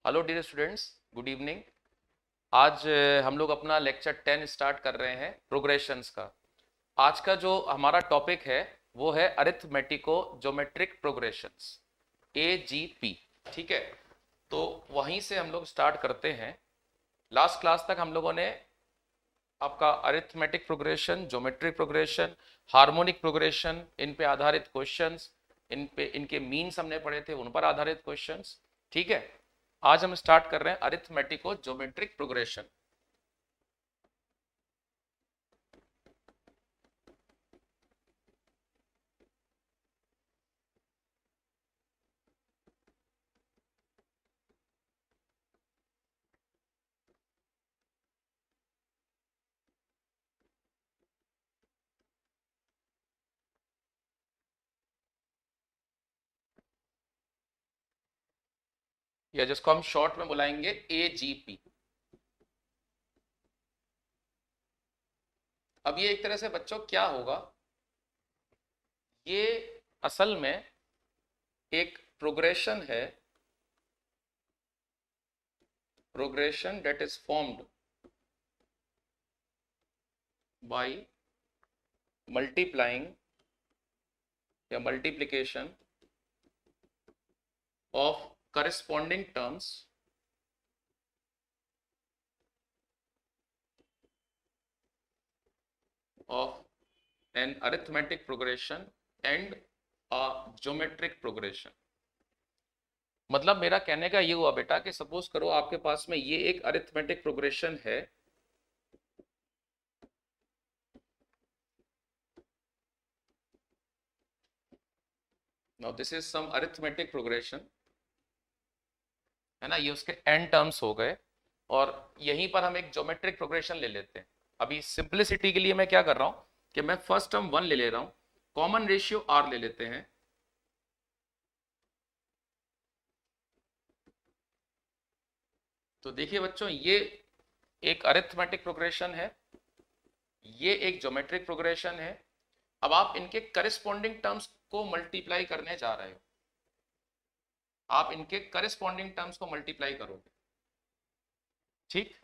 Hello dear students, good evening. आज हम लोग अपना लेक्चर 10 स्टार्ट कर रहे हैं प्रोग्रेशंस का। आज का जो हमारा टॉपिक है वो है अरिथमेटिको ज्योमेट्रिक प्रोग्रेशंस, AGP। ठीक है, तो वहीं से हम लोग स्टार्ट करते हैं। लास्ट क्लास तक हम लोगों ने आपका arithmetic progression, geometric progression, harmonic progression, इन पे आधारित क्वेश्चंस, इन पे इनके मीन्स हमने पढ़े थे, उन पर आधारित क्वेश्चंस। ठीक है, आज हम स्टार्ट कर रहे हैं अरिथमेटिको ज्योमेट्रिक प्रोग्रेशन। या जिसको हम शॉर्ट में बुलाएंगे AGP। अब ये एक तरह से बच्चों क्या होगा, ये असल में एक प्रोग्रेशन है, progression that is formed by multiplying या multiplication of corresponding terms of an arithmetic progression and a geometric progression। मतलब मेरा कहने का ये हुआ बेटा कि सपोज करो आपके पास में ये एक अरिथमेटिक प्रोग्रेशन है, now this is sum arithmetic progression, है ना, ये उसके n टर्म्स हो गए, और यहीं पर हम एक ज्योमेट्रिक प्रोग्रेशन ले लेते हैं। अभी सिंपलिसिटी के लिए मैं क्या कर रहा हूं कि मैं फर्स्ट टर्म 1 ले ले रहा हूं, कॉमन रेशियो r ले लेते हैं। तो देखिए बच्चों, ये एक अरिथमेटिक प्रोग्रेशन है, ये एक ज्योमेट्रिक प्रोग्रेशन है। अब आप इनके करस्पॉन्डिंग टर्म्स को मल्टीप्लाई करने जा रहे हो, आप इनके करस्पॉन्डिंग टर्म्स को मल्टीप्लाई करोगे। ठीक,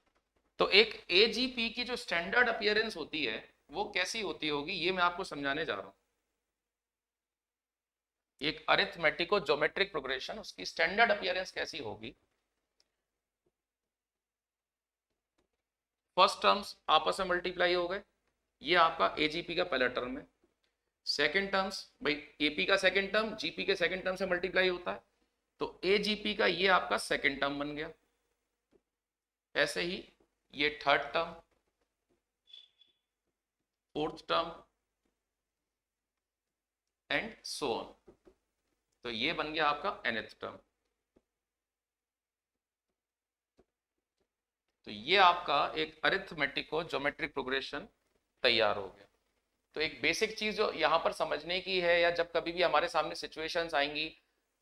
तो एक AGP की जो स्टैंडर्ड अपीयरेंस होती है वो कैसी होती होगी, ये मैं आपको समझाने जा रहा हूं। एक अरिथमेटिको ज्योमेट्रिक प्रोग्रेशन, उसकी स्टैंडर्ड अपीयरेंस कैसी होगी। फर्स्ट टर्म्स आपस में मल्टीप्लाई हो गए, ये आपका AGP का पहला टर्म है। सेकंड टर्म्स, भाई AP का सेकंड टर्म GP के सेकंड टर्म से मल्टीप्लाई होता है, तो AGP का ये आपका सेकंड टर्म बन गया। ऐसे ही ये third term, fourth term and so on, तो ये बन गया आपका nth टर्म। तो ये आपका एक अरिथमेटिको ज्योमेट्रिक प्रोग्रेशन तैयार हो गया। तो एक बेसिक चीज जो यहाँ पर समझने की है, या जब कभी भी हमारे सामने सिचुएशंस आएंगी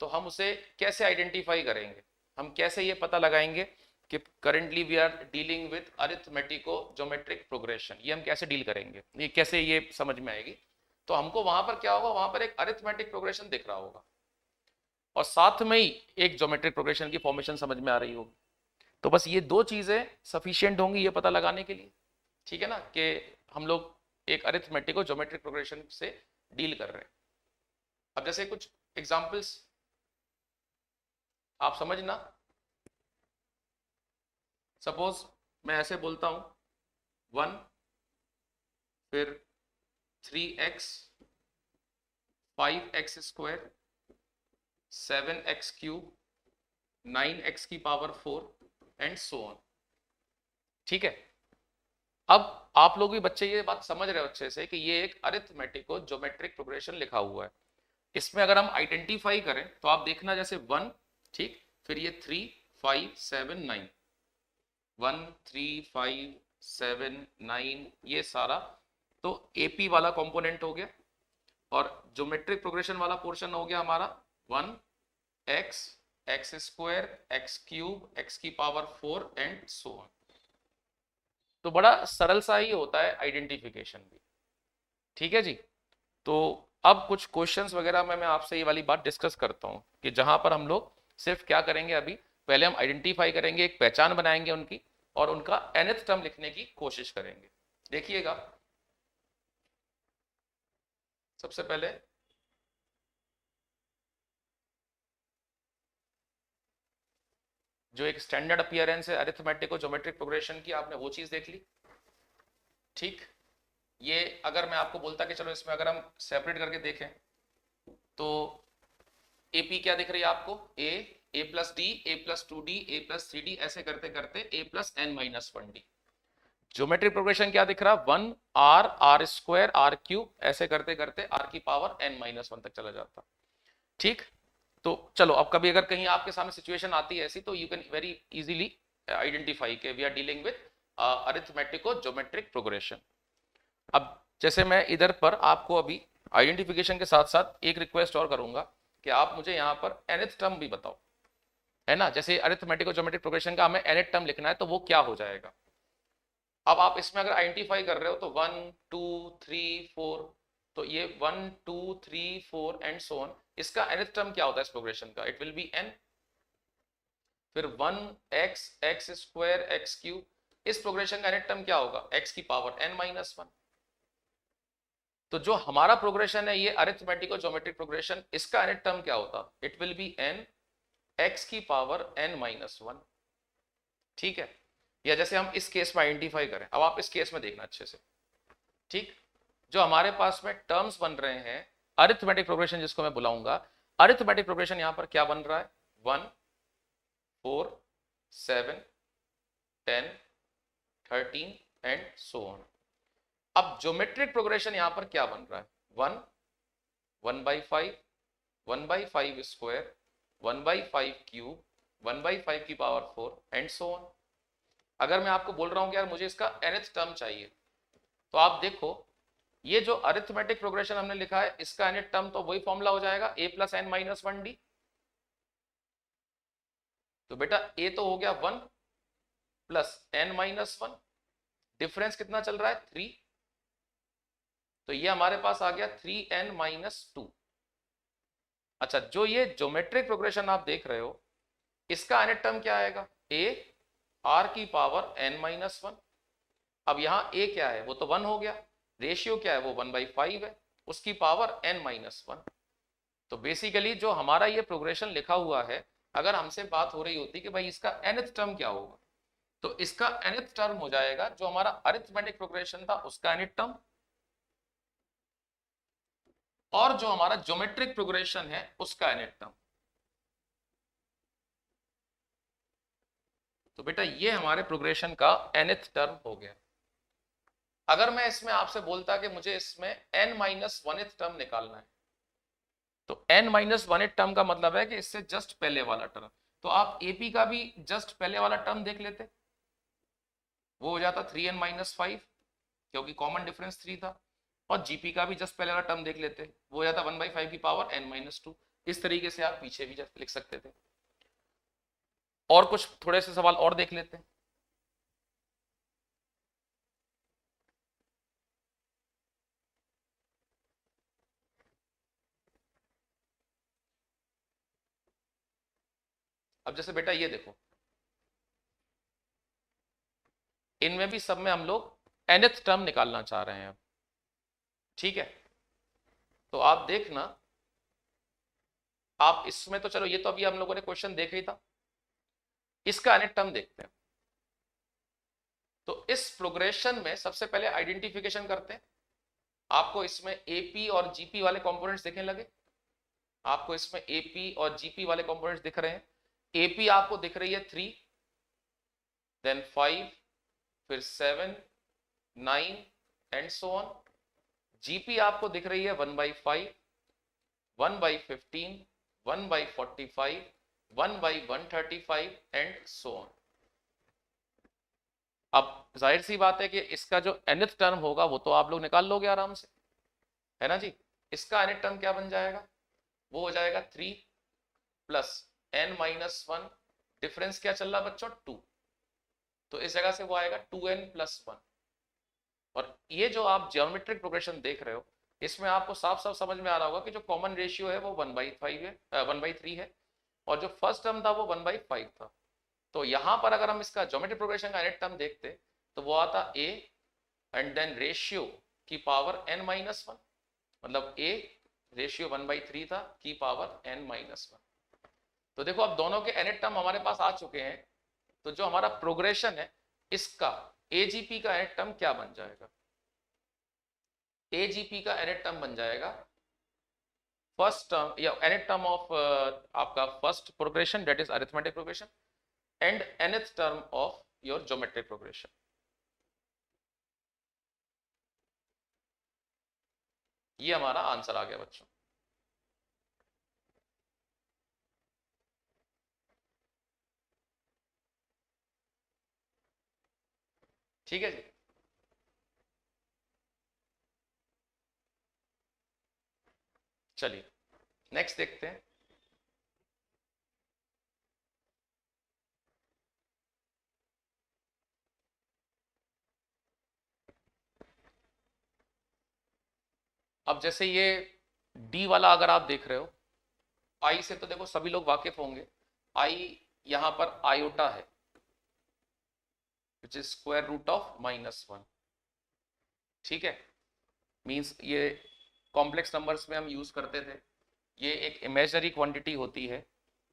तो हम उसे कैसे आइडेंटिफाई करेंगे, हम कैसे ये पता लगाएंगे कि currently we are dealing with arithmetic or geometric progression, ये हम कैसे डील करेंगे, ये कैसे ये समझ में आएगी। तो हमको वहां पर क्या होगा, वहां पर एक अरिथमेटिक प्रोग्रेशन दिख रहा होगा और साथ में ही एक ज्योमेट्रिक प्रोग्रेशन की फॉर्मेशन समझ में आ रही होगी। तो बस ये दो चीजें सफिशिएंट होंगी ये पता लगाने के लिए, ठीक है ना, कि हम लोग एक अरिथमेटिक और ज्योमेट्रिक प्रोग्रेशन से डील कर रहे हैं। अब जैसे कुछ एग्जांपल्स आप समझना। सपोज मैं ऐसे बोलता हूं 1, फिर 3x, 5x square, 7x cube, 9x की पावर 4 एंड सो ऑन। ठीक है, अब आप लोग भी बच्चे ये बात समझ रहे हो अच्छे से कि ये एक अरिथमेटिक और ज्योमेट्रिक प्रोग्रेशन लिखा हुआ है। इसमें अगर हम आइडेंटिफाई करें तो आप देखना, जैसे 1, ठीक, फिर ये 3, 5, 7, 9, 1, 3, 5, 7, 9, ये सारा तो AP वाला कंपोनेंट हो गया, और ज्योमेट्रिक प्रोग्रेशन वाला पोर्शन हो गया हमारा 1, x, x square, x cube, x की पावर 4 एंड सो ऑन। तो बड़ा सरल सा ही होता है आइडेंटिफिकेशन भी। ठीक है जी, तो अब कुछ क्वेश्चंस वगैरह मैं आपसे ये वाली बात डिस्कस करता हूं कि जहां पर हम लोग सिर्फ क्या करेंगे, अभी पहले हम आइडेंटिफाई करेंगे, एक पहचान बनाएंगे उनकी, और उनका nth टर्म लिखने की कोशिश करेंगे। देखिएगा, सबसे पहले जो एक स्टैंडर्ड अपीयरेंस है अरिथमेटिक और ज्योमेट्रिक प्रोग्रेशन की, आपने वो चीज देख ली। ठीक, ये अगर मैं आपको बोलता कि चलो इसमें अगर हम सेपरेट करके देखें तो एपी क्या दिख रही है आपको, A plus D, A plus 2d, A plus 3d, ऐसे करते करते A plus n minus 1d। Geometric progression क्या दिख रहा, 1 R, R square, R cube, ऐसे करते करते आर की पावर n माइनस 1 तक चला जाता। ठीक, तो चलो अब कभी अगर कहीं आपके सामने सिचुएशन आती है ऐसी, तो you can very easily identify के we are dealing with arithmetic और ज्योमेट्रिक प्रोग्रेशन। अब जैसे मैं इधर पर आपको अभी आइडेंटिफिकेशन के साथ साथ एक रिक्वेस्ट और करूंगा कि आप मुझे यहाँ पर nth टर्म भी बताओ, है ना। जैसे अरिथमेटिक और ज्योमेट्रिक प्रोग्रेशन का हमें nth टर्म लिखना है, तो वो क्या हो जाएगा। अब आप इसमें अगर आइडेंटिफाई कर रहे हो तो 1 2 3 4, तो ये 1 2 3 4 एंड सो ऑन, इसका nth टर्म क्या होता है इस प्रोग्रेशन का, इट विल बी n। फिर 1x, x square, x cube, इस प्रोग्रेशन का nth टर्म क्या होगा, x की पावर n माइनस 1। तो जो हमारा प्रोग्रेशन है ये अरिथमेटिक और ज्योमेट्रिक प्रोग्रेशन, इसका nth टर्म क्या होता, it will be n x की पावर n माइनस 1। ठीक है, या जैसे हम इस केस में आइडेंटिफाई करें, अब आप इस केस में देखना अच्छे से। ठीक, जो हमारे पास में टर्म्स बन रहे हैं अरिथमेटिक प्रोग्रेशन जिसको मैं बुलाऊंगा, अरिथमेटिक प्रोग्रेशन यहां पर क्या बन रहा है, 1 4 7 10 13 एंड सो ऑन। अब ज्योमेट्रिक प्रोग्रेशन यहां पर क्या बन रहा है, 1 1/5 1/5 स्क्वायर 1/5 क्यूब 1/5 की पावर 4 एंड सो ऑन। अगर मैं आपको बोल रहा हूं कि यार मुझे इसका nth टर्म चाहिए, तो आप देखो ये जो अरिथमेटिक प्रोग्रेशन हमने लिखा है इसका nth टर्म तो वही फॉर्मूला हो जाएगा a plus n minus 1d। तो बेटा a तो हो गया 1 प्लस n माइनस 1, डिफरेंस कितना चल रहा है 3, तो ये हमारे पास आ गया 3n माइनस 2। अच्छा, जो ये ज्योमेट्रिक प्रोग्रेशन आप देख रहे हो इसका nth टर्म क्या आएगा, a r की पावर n माइनस 1। अब यहां a क्या है, वो तो 1 हो गया, रेशियो क्या है, वो 1/5 है, उसकी पावर n माइनस 1। तो बेसिकली जो हमारा ये प्रोग्रेशन लिखा हुआ है, अगर हमसे बात हो रही होती कि भाई इसका nth टर्म क्या होगा, तो इसका nth टर्म हो जाएगा जो हमारा अरिथमेटिक प्रोग्रेशन था उसका nth टर्म, और जो हमारा ज्योमेट्रिक प्रोग्रेशन है उसका nth टर्म। तो बेटा ये हमारे प्रोग्रेशन का nth टर्म हो गया। अगर मैं इसमें आपसे बोलता कि मुझे इसमें n माइनस 1th टर्म निकालना है, तो n माइनस 1th टर्म का मतलब है कि इससे जस्ट पहले वाला टर्म, तो आप AP का भी जस्ट पहले वाला टर्म देख लेते, वो हो जाता 3n माइनस 5 क्योंकि कॉमन डिफरेंस 3 था, और GP का भी जस्ट पहले वाला टर्म देख लेते, वो हो जाता 1/5 की पावर n माइनस 2। इस तरीके से आप पीछे भी लिख सकते थे। और कुछ थोड़े से सवाल और देख लेते हैं। अब जैसे बेटा ये देखो, इनमें भी सब में हम लोग nth टर्म निकालना चाह रहे हैं अब। ठीक है, तो आप देखना, आप इसमें तो चलो ये तो अभी हम लोगों ने क्वेश्चन देखा ही था, इसका nth टर्म देखते हैं। तो इस प्रोग्रेशन में सबसे पहले आइडेंटिफिकेशन करते हैं। आपको इसमें एपी और जीपी वाले कंपोनेंट्स दिखने लगे, आपको इसमें एपी और जीपी वाले कंपोनेंट्स दिख रहे हैं। एपी आपको दिख रही है 3, देन 5, फिर 7 9 एंड सो ऑन। जीपी आपको दिख रही है 1/5 1/15 1/45 1/135 एंड सो ऑन। अब जाहिर सी बात है कि इसका जो nth टर्म होगा वो तो आप लोग निकाल लोगे आराम से, है ना जी। इसका nth टर्म क्या बन जाएगा, वो हो जाएगा 3 प्लस n माइनस 1, डिफरेंस क्या चल रहा बच्चों 2, तो इस जगह से वो आएगा 2n प्लस 1। और ये जो आप ज्योमेट्रिक प्रोग्रेशन देख रहे हो इसमें आपको साफ साफ समझ में आ रहा होगा कि जो कॉमन रेशियो है वो 1/5 है 1/3 है, और जो फर्स्ट टर्म था वो 1/5 था। तो यहां पर अगर हम इसका ज्योमेट्रिक प्रोग्रेशन का nth टर्म देखते तो वो आता a एंड देन रेशियो की पावर n-1, मतलब a रेशियो 1/3 था की पावर n-1। तो देखो अब दोनों के nth टर्म हमारे पास आ चुके हैं, तो जो हमारा प्रोग्रेशन है इसका AGP का nth टर्म क्या बन जाएगा? AGP का nth टर्म बन जाएगा फर्स्ट टर्म या nth टर्म ऑफ आपका first progression that is arithmetic progression and nth term of your geometric progression. ये हमारा आंसर आ गया बच्चों। ठीक है जी। चलिए नेक्स्ट देखते हैं। अब जैसे ये डी वाला अगर आप देख रहे हो, आई से तो देखो सभी लोग वाकिफ होंगे, आई यहां पर आयोटा है which is square root of -1। ठीक है, मींस ये कॉम्प्लेक्स नंबर्स में हम यूज करते थे, ये एक इमेजनरी क्वांटिटी होती है।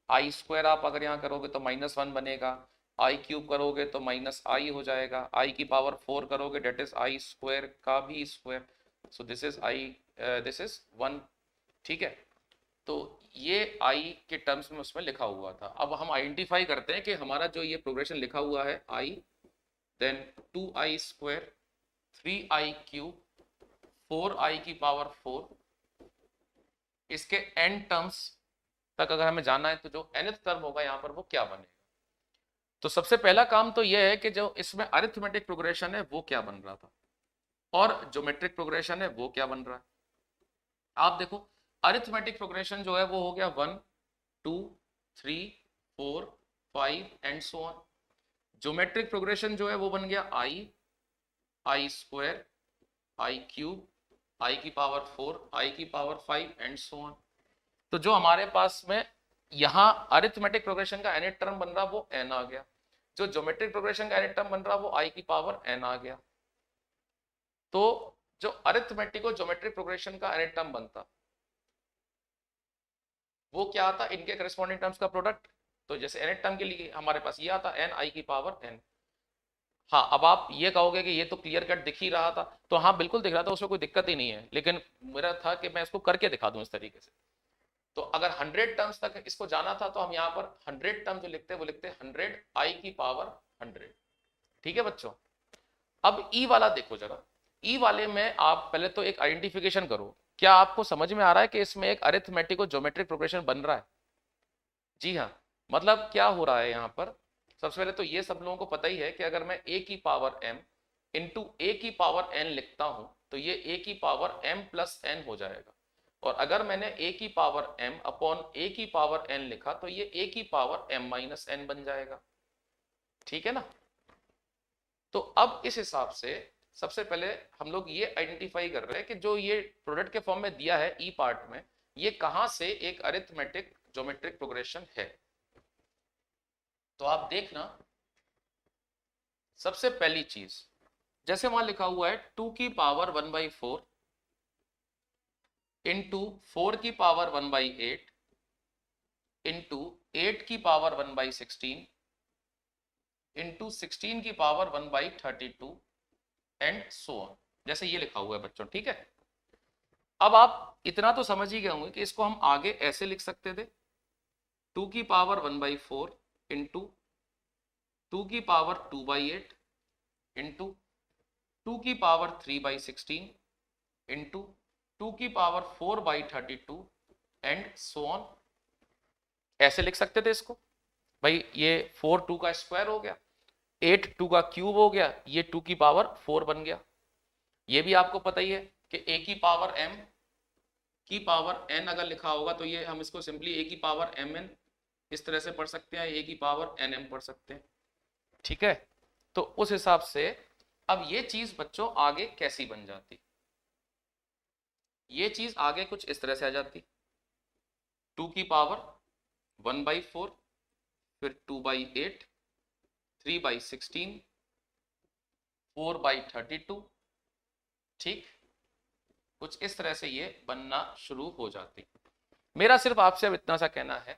आई स्क्वायर आप अगर यहाँ करोगे तो -1 बनेगा, आई क्यूब करोगे तो -i हो जाएगा, आई की पावर 4 करोगे डेट इज आई स्क्वायर का भी square, so this is I, this is 1। ठीक है, तो ये आई के टर्म्स में उसमें लिखा हुआ था। अब हम आइडेंटिफाई करते हैं कि हमारा जो ये प्रोग्रेशन लिखा हुआ है आई then 2i square 3i cube 4i की पावर 4, इसके n टर्म्स तक अगर हमें जाना है तो जो nth टर्म होगा यहाँ पर वो क्या बनेगा। तो सबसे पहला काम तो यह है कि जो इसमें अरिथमेटिक प्रोग्रेशन है वो क्या बन रहा था और ज्योमेट्रिक प्रोग्रेशन है वो क्या बन रहा है। आप देखो अरिथमेटिक प्रोग्रेशन जो है वो हो गया 1 2 3 4 5 and so on. Geometric progression जो है वो बन गया आई स्क्वायर आई क्यूब आई की पावर 4 आई की पावर 5 एंड सो ऑन। तो जो हमारे पास में यहाँ अरिथमेटिक प्रोग्रेशन का nth टर्म बन रहा वो n आ गया, जो ज्योमेट्रिक प्रोग्रेशन का nth टर्म बन रहा वो i की पावर n आ गया। तो जो अरिथमेटिक और ज्योमेट्रिक प्रोग्रेशन का nth टर्म बनता वो क्या आता, इनके करस्पॉन्डिंग टर्म्स का प्रोडक्ट। तो जैसे nth टर्म के लिए हमारे पास ये आता n i की पावर n। हाँ, अब आप ये कहोगे कि ये तो क्लियर कट दिख ही रहा था, तो हाँ बिल्कुल दिख रहा था, उसमें कोई दिक्कत ही नहीं है, लेकिन मेरा था कि मैं इसको करके दिखा दूं इस तरीके से। तो अगर 100 टर्म्स तक इसको जाना था तो हम यहाँ पर 100 टर्म जो लिखते हैं वो लिखते हैं 100 i की पावर 100। ठीक है बच्चों, अब ई वाला देखो जरा। ई वाले में आप पहले तो एक आइडेंटिफिकेशन करो, क्या आपको समझ में आ रहा है कि इसमें एक अरिथमेटिक और ज्योमेट्रिक प्रोग्रेशन बन रहा है? जी हाँ, मतलब क्या हो रहा है यहाँ पर। सबसे पहले तो ये सब लोगों को पता ही है कि अगर मैं a की पावर m इंटू ए की पावर n लिखता हूं तो ये a की पावर m प्लस n हो जाएगा, और अगर मैंने a की पावर m अपॉन a की पावर n लिखा तो ये a की पावर m माइनस n बन जाएगा। ठीक है ना। तो अब इस हिसाब से सबसे पहले हम लोग ये आइडेंटिफाई कर रहे हैं कि जो ये प्रोडक्ट के फॉर्म में दिया है ई पार्ट में, ये कहां से एक अरिथमेटिक ज्योमेट्रिक प्रोग्रेशन है। तो आप देखना, सबसे पहली चीज जैसे वहां लिखा हुआ है 2 की पावर 1/4 इंटू 4 की पावर 1/8 इंटू 8 की पावर 1/16 इंटू 16 की पावर 1/32 एंड सो ऑन, जैसे ये लिखा हुआ है बच्चों। ठीक है, अब आप इतना तो समझ ही गए होंगे कि इसको हम आगे ऐसे लिख सकते थे 2 की पावर 1/4 इंटू 2 की पावर 2/8 इंटू 2 की पावर 3/16 इंटू 2 की पावर 4/32 एंड सो ऑन, ऐसे लिख सकते थे इसको। भाई ये 4 2 का स्क्वायर हो गया, 8 2 का क्यूब हो गया, ये 2 की पावर 4 बन गया। ये भी आपको पता ही है कि a की पावर m की पावर n अगर लिखा होगा तो ये हम इसको सिंपली a की पावर mn इस तरह से पढ़ सकते हैं, a की पावर nm पढ़ सकते हैं। ठीक है, तो उस हिसाब से अब ये चीज बच्चों आगे कैसी बन जाती, ये चीज आगे कुछ इस तरह से आ जाती 2 की पावर 1/4 फिर 2/8 3/16, 4/32, ठीक, कुछ इस तरह से ये बनना शुरू हो जाती। मेरा सिर्फ आपसे अब इतना सा कहना है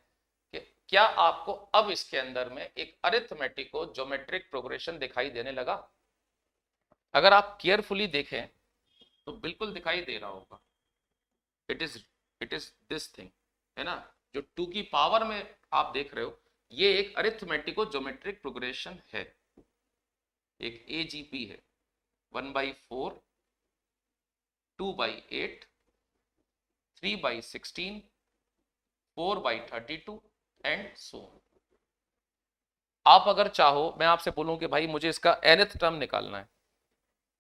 कि क्या आपको अब इसके अंदर में एक अरिथमेटिको ज्योमेट्रिक प्रोग्रेशन दिखाई देने लगा? अगर आप केयरफुली देखें तो बिल्कुल दिखाई दे रहा होगा। इट इज दिस थिंग, है ना, जो 2 की पावर में आप देख रहे हो, ये एक अरिथमेटिको ज्योमेट्रिक प्रोग्रेशन है, एक एजीपी है। 1/4, 2/8, 3/16, 4/32 एंड सो ऑन। आप अगर चाहो, मैं आपसे बोलूं कि भाई मुझे इसका nth टर्म निकालना है,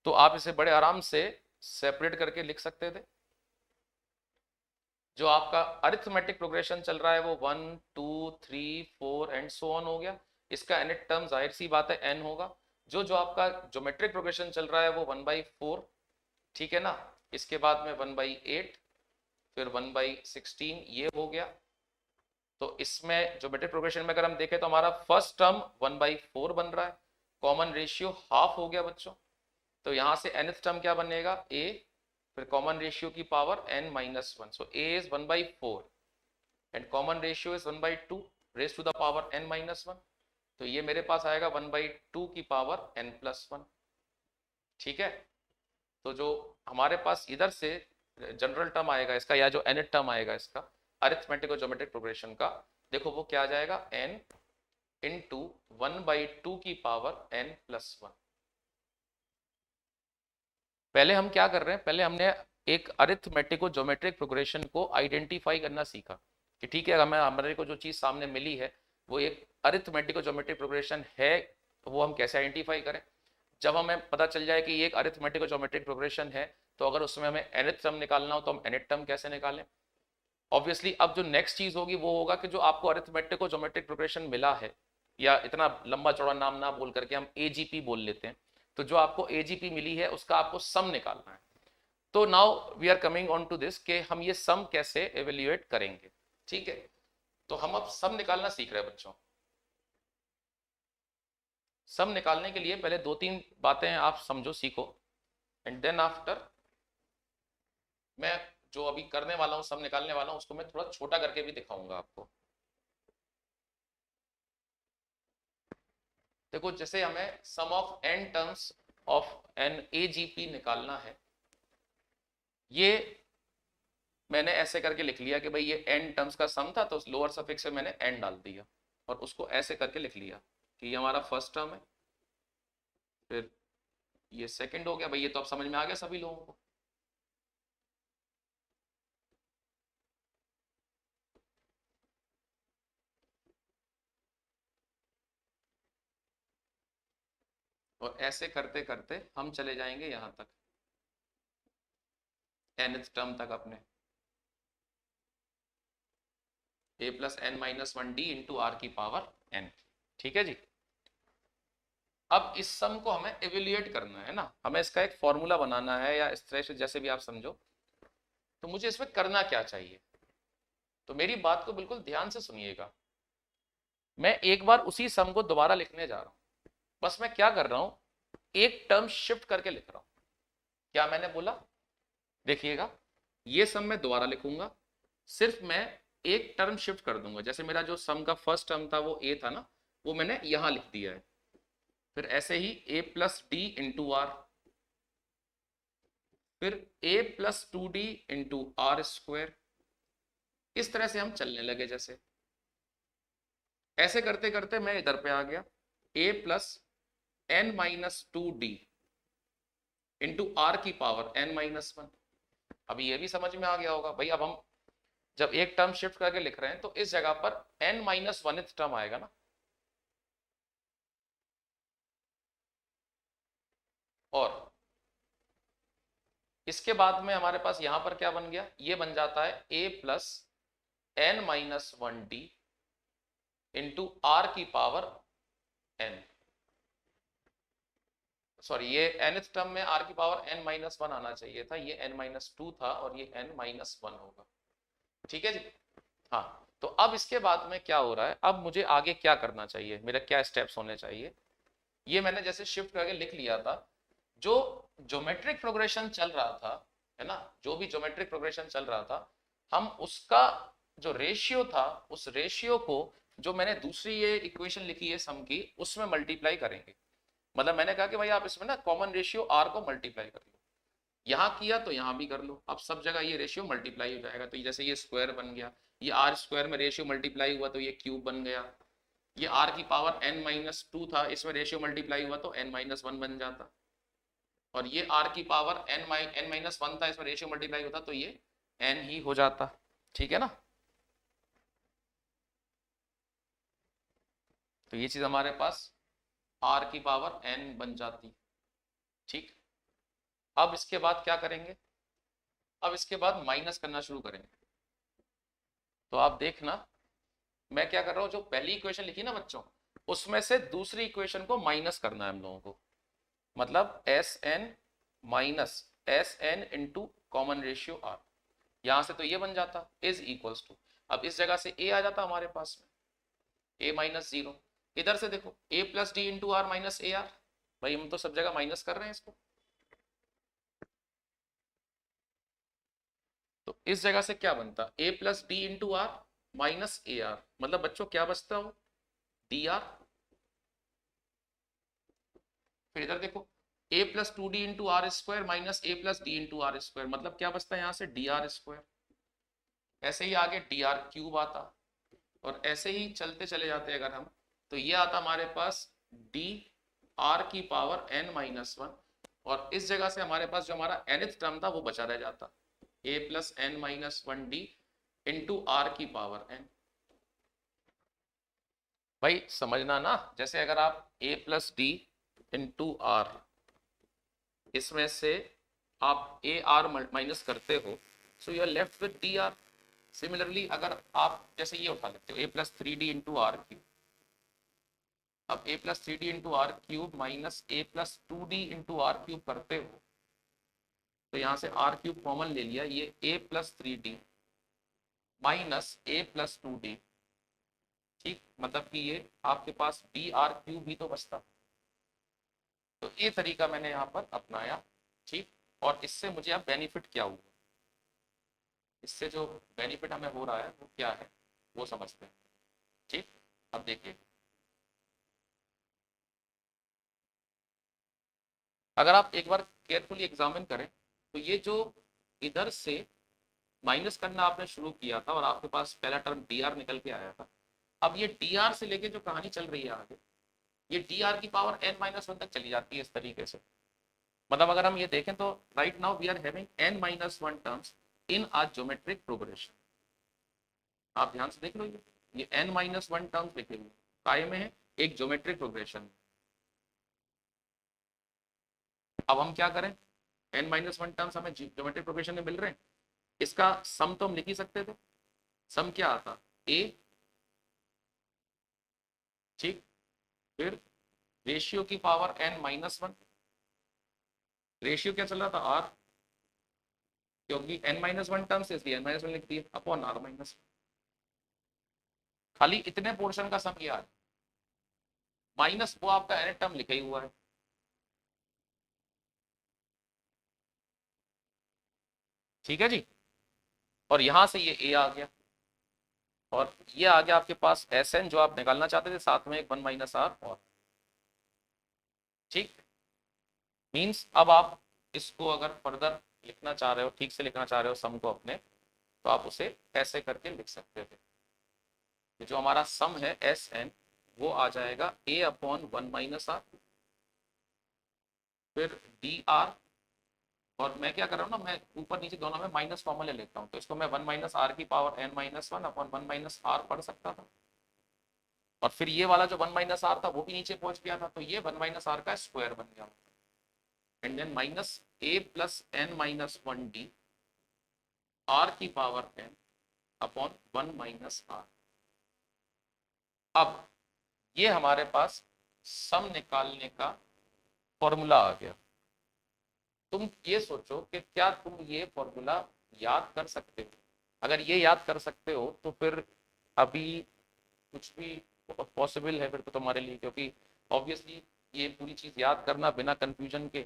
तो आप इसे बड़े आराम से सेपरेट करके लिख सकते थे। जो आपका अरिथमेटिक प्रोग्रेशन चल रहा है वो 1 2 3 4 एंड सो ऑन हो गया। इसका nth टर्म जाहिर सी बात है n होगा। जो जो आपका ज्योमेट्रिक प्रोग्रेशन चल रहा है वो 1/4, ठीक है ना, इसके बाद में 1/8, फिर 1/16, ये हो गया। तो इसमें ज्योमेट्रिक प्रोग्रेशन में अगर हम देखें तो हमारा फर्स्ट टर्म 1/4 बन रहा है, कॉमन रेशियो हाफ हो गया बच्चों। तो यहां से nth टर्म क्या बनेगा, a, फिर कॉमन रेशियो की power n-1, so a is 1/4 and common ratio is 1/2 raise to the power n-1, तो ये मेरे पास आएगा 1/2 की पावर n+1, ठीक है। तो जो हमारे पास इधर से जनरल टर्म आएगा इसका, या जो nth टर्म आएगा इसका अरिथमेटिक और ज्योमेट्रिक प्रोग्रेशन का, देखो वो क्या आ जाएगा, n इंटू 1/2 की पावर n+1। पहले हम क्या कर रहे हैं, पहले हमने एक अरिथमेटिको ज्योमेट्रिक प्रोग्रेशन को आइडेंटिफाई करना सीखा कि ठीक है, हमारे को जो चीज सामने मिली है वो एक अरिथमेटिको ज्योमेट्रिक प्रोग्रेशन है, तो वो हम कैसे आइडेंटिफाई करें। जब हमें पता चल जाए कि ये एक अरिथमेटिको ज्योमेट्रिक प्रोग्रेशन है, तो अगर उसमें हमें nth टर्म निकालना हो तो हम nth टर्म कैसे निकालें। ऑब्वियसली अब जो नेक्स्ट चीज होगी वो होगा कि जो आपको अरिथमेटिको ज्योमेट्रिक प्रोग्रेशन मिला है, या इतना लंबा चौड़ा नाम ना बोल करके हम एजीपी बोल लेते हैं, तो जो आपको एजीपी मिली है उसका आपको सम निकालना है। तो now we are coming on to this कि हम ये सम कैसे एवेल्युएट करेंगे, ठीक है। तो हम अब सम निकालना सीख रहे हैं बच्चों। सम निकालने के लिए पहले 2-3 बातें आप समझो, सीखो, एंड देन आफ्टर मैं जो अभी करने वाला हूं, सम निकालने वाला हूं, उसको मैं थोड़ा छोटा करके भी दिखाऊंगा आपको। देखो जैसे हमें sum of n terms of an AGP निकालना है, ये मैंने ऐसे करके लिख लिया कि भाई ये n टर्म्स का सम था, तो लोअर सफिक्स में मैंने n डाल दिया और उसको ऐसे करके लिख लिया कि ये हमारा फर्स्ट टर्म है, फिर ये सेकंड हो गया। भाई ये तो अब समझ में आ गया सभी लोगों को। और ऐसे करते करते हम चले जाएंगे यहां तक, nth टर्म तक अपने a+n-1d इंटू आर की पावर n, ठीक है जी। अब इस सम को हमें एवेल्युएट करना है ना, हमें इसका एक फॉर्मूला बनाना है, या इस तरह से जैसे भी आप समझो। तो मुझे इसमें करना क्या चाहिए, तो मेरी बात को बिल्कुल ध्यान से सुनिएगा। मैं एक बार उसी सम को दोबारा लिखने जा रहा हूं, बस मैं क्या कर रहा हूं, एक टर्म शिफ्ट करके लिख रहा हूं। क्या मैंने बोला, देखिएगा, ये सम मैं दोबारा लिखूंगा, सिर्फ मैं एक टर्म शिफ्ट कर दूंगा। जैसे मेरा जो सम का फर्स्ट टर्म था वो ए था ना, वो मैंने यहां लिख दिया है। फिर ऐसे ही a+d इंटू आर, फिर a+2d इंटू आर स्क्वायर, इस तरह से हम चलने लगे। जैसे ऐसे करते करते मैं इधर पे आ गया, a+n-2d इंटू आर की पावर n-1। अभी ये भी समझ में आ गया होगा भाई। अब हम जब एक टर्म शिफ्ट करके लिख रहे हैं तो इस जगह पर n-1th टर्म आएगा ना, और इसके बाद में हमारे पास यहां पर क्या बन गया, ये बन जाता है a+n-1d इंटू आर की पावर n, सॉरी ये nth टर्म में r की पावर n-1 आना चाहिए था, ये n-2 था और ये n-1 होगा, ठीक है जी। हाँ, तो अब इसके बाद में क्या हो रहा है, अब मुझे आगे क्या करना चाहिए, मेरा क्या स्टेप्स होने चाहिए। ये मैंने जैसे शिफ्ट करके लिख लिया था। जो ज्योमेट्रिक प्रोग्रेशन चल रहा था, है ना, जो भी ज्योमेट्रिक प्रोग्रेशन चल रहा था, हम उसका जो रेशियो था, उस रेशियो को जो मैंने दूसरी ये इक्वेशन लिखी है सम की, उसमें मल्टीप्लाई करेंगे। मतलब मैंने कहा कि भाई आप इसमें ना कॉमन रेशियो आर को मल्टीप्लाई कर लो, यहाँ किया तो यहाँ भी कर लो, अब सब जगह ये रेशियो मल्टीप्लाई हो जाएगा। तो जैसे ये स्क्वायर बन गया, ये आर स्क्वायर में रेशियो मल्टीप्लाई हुआ तो ये क्यूब बन गया। ये आर की पावर n माइनस टू था, इसमें रेशियो मल्टीप्लाई हुआ तो n माइनस वन बन जाता। और ये आर की पावर n माइनस वन था, इसमें रेशियो मल्टीप्लाई होता तो ये n ही हो जाता। ठीक है ना। तो ये चीज हमारे पास r की पावर n बन जाती। ठीक। अब इसके बाद क्या करेंगे, अब इसके बाद माइनस करना शुरू करेंगे। तो आप देखना मैं क्या कर रहा हूं, जो पहली इक्वेशन लिखी ना बच्चों, उसमें से दूसरी इक्वेशन को माइनस करना है हम लोगों को। मतलब S N minus S N into common ratio R, यहां से तो ये बन जाता इज इक्वल्स टू, अब इस जगह से ए आ जाता हमारे पास में, ए माइनस जीरो। इधर से देखो A plus D into R minus A R, भाई हम तो सब जगह माइनस कर रहे हैं इसको। तो इस जगह से क्या बनता, A plus D into R minus A R, मतलब बच्चों क्या बचता हो, डी आर। फिर इधर देखो A plus two D into R square minus A plus D into R square, मतलब क्या बचता है यहाँ से, डी आर स्क्वायर। ऐसे ही आगे डी आर क्यूब आता, और ऐसे ही चलते चले जाते अगर हम, तो ये आता हमारे पास डी आर की पावर n माइनस वन। और इस जगह से हमारे पास जो हमारा nth टर्म था वो बचा रह जाता, a plus N minus one D into R की पावर n। भाई समझना ना, जैसे अगर आप a plus D into R, इसमें से आप ए आर माइनस करते हो, so you are left with D R. Similarly अगर आप जैसे ये उठा लेते हो A plus three D into R cube, अब A plus three D into R cube minus A plus two D into R cube करते हो, तो यहाँ से आर क्यूब कॉमन ले लिया, ये ए plus three D minus A plus two D. ठीक, मतलब कि ये आपके पास डी आर क्यूब भी तो बचता। तो ये तरीका मैंने यहाँ पर अपनाया। ठीक, और इससे मुझे अब बेनिफिट क्या हुआ, इससे जो बेनिफिट हमें हो रहा है वो क्या है वो समझते हैं। ठीक, अब देखिए अगर आप एक बार केयरफुली एग्जामिन करें, तो ये जो इधर से माइनस करना आपने शुरू किया था और आपके पास पहला टर्म डी आर निकल के आया था, अब ये डी आर से लेके जो कहानी चल रही है आगे, ये डी आर की पावर एन माइनस वन तक चली जाती है इस तरीके से। मतलब अगर हम ये देखें तो right now we are having N minus one terms in a geometric progression. आप ध्यान से देख लो, ये एन माइनस वन टर्म्स लिखे हुए काय में है, एक ज्योमेट्रिक प्रोग्रेशन। अब हम क्या करें, एन माइनस वन टर्म्स हमें ज्योमेट्रिक प्रोग्रेशन में मिल रहे हैं, इसका सम तो हम लिख ही सकते थे। सम क्या आता, ए, ठीक, फिर रेशियो की power N minus one, ratio क्या चल रहा था आर, क्योंकि एन माइनस वन टर्म्स इसलिए एन माइनस वन लिख दिए अपॉन आर माइनस, खाली इतने पोर्शन का सम यार, माइनस वो आपका एन टर्म लिखा ही हुआ है। ठीक है जी, और यहां से ये ए आ गया, और ये आ गया आपके पास एस एन जो आप निकालना चाहते थे, साथ में एक वन माइनस आर और। ठीक, मीन्स अब आप इसको अगर फर्दर लिखना चाह रहे हो, ठीक से लिखना चाह रहे हो सम को अपने, तो आप उसे ऐसे करके लिख सकते थे। जो हमारा सम है एस एन, वो आ जाएगा ए अपॉन वन माइनस आर, फिर डी आर, और मैं क्या कर रहा हूँ ना, मैं ऊपर नीचे दोनों में माइनस कॉमन ले लेता हूँ, तो इसको मैं वन माइनस आर की power N minus one upon one minus R पढ़ सकता था। और फिर ये वाला जो वन माइनस आर था वो भी नीचे पहुंच गया था, तो ये वन माइनस आर का स्क्वायर बन गया, and then minus A plus N minus one D R की power N upon one minus R. अब ये हमारे पास सम निकालने का फॉर्मूला आ गया। तुम ये सोचो कि क्या तुम ये फॉर्मूला याद कर सकते हो, अगर ये याद कर सकते हो तो फिर अभी कुछ भी पॉसिबल है फिर तो तुम्हारे लिए, क्योंकि ऑब्वियसली ये पूरी चीज याद करना बिना कंफ्यूजन के,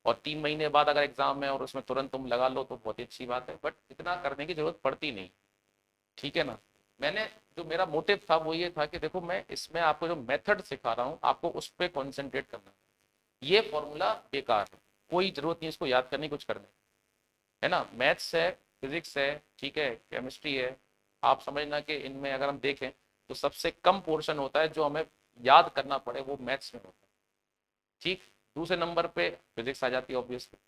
और 3 महीने बाद अगर एग्जाम है और उसमें तुरंत तुम लगा लो तो बहुत ही अच्छी बात है, बट इतना करने की जरूरत पड़ती नहीं। ठीक है ना। मैंने जो मेरा मोटिव था वो ये था कि देखो मैं इसमें आपको जो मेथड सिखा रहा हूँ आपको उस पर कॉन्सेंट्रेट करना है। ये फॉर्मूला बेकार है, कोई जरूरत नहीं इसको याद करने की, कुछ करने, है ना। मैथ्स है, फिजिक्स है, ठीक है, केमिस्ट्री है, आप समझना कि इनमें अगर हम देखें तो सबसे कम पोर्शन होता है जो हमें याद करना पड़े वो मैथ्स में होता है। ठीक। दूसरे नंबर पे फिजिक्स आ जाती है ऑब्वियसली।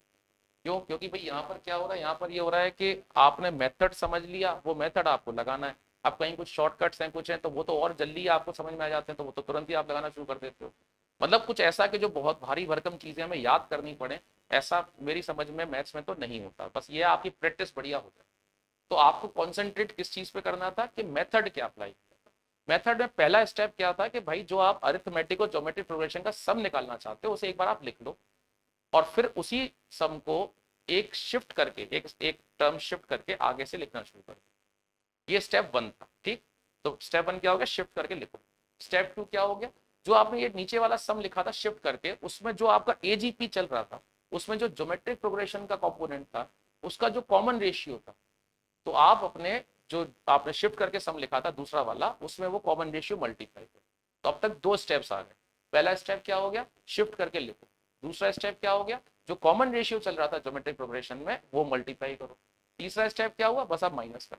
क्यों? क्योंकि भाई यहाँ पर क्या हो रहा है, यहाँ पर ये हो रहा है कि आपने मेथड समझ लिया, वो मेथड आपको लगाना है। अब कहीं कुछ शॉर्टकट्स हैं, कुछ हैं, तो वो तो और जल्दी आपको समझ में आ जाते हैं, तो वो तो तुरंत ही आप लगाना शुरू कर देते हो। मतलब कुछ ऐसा कि जो बहुत भारी भरकम चीजें हमें याद करनी पड़े, ऐसा मेरी समझ में मैथ्स में तो नहीं होता। बस ये आपकी प्रैक्टिस बढ़िया हो जाए। तो आपको कॉन्सेंट्रेट किस चीज पे करना था कि मेथड क्या अप्लाई किया। मेथड में पहला स्टेप क्या था कि भाई जो आप अरिथमेटिक और ज्योमेट्रिक प्रोग्रेशन का सम निकालना चाहते हो उसे एक बार आप लिख लो, और फिर उसी सम को एक शिफ्ट करके, एक टर्म शिफ्ट करके आगे से लिखना शुरू कर। ये स्टेप 1 था। ठीक। तो स्टेप 1 क्या हो गया, शिफ्ट करके लिखो। स्टेप 2 क्या हो गया, जो आपने ये नीचे वाला सम लिखा था शिफ्ट करके, उसमें जो आपका एजीपी चल रहा था, उसमें जो ज्योमेट्रिक प्रोग्रेशन का कंपोनेंट था, उसका जो कॉमन रेशियो था, तो आप अपने जो आपने शिफ्ट करके सम लिखा था दूसरा वाला, उसमें वो कॉमन रेशियो मल्टीप्लाई करो। तो अब तक 2 स्टेप्स आ गए। पहला स्टेप क्या हो गया, शिफ्ट करके लिखो। दूसरा स्टेप क्या हो गया, जो कॉमन रेशियो चल रहा था ज्योमेट्रिक प्रोग्रेशन में वो मल्टीप्लाई करो। तीसरा स्टेप क्या हुआ, बस आप माइनस कर।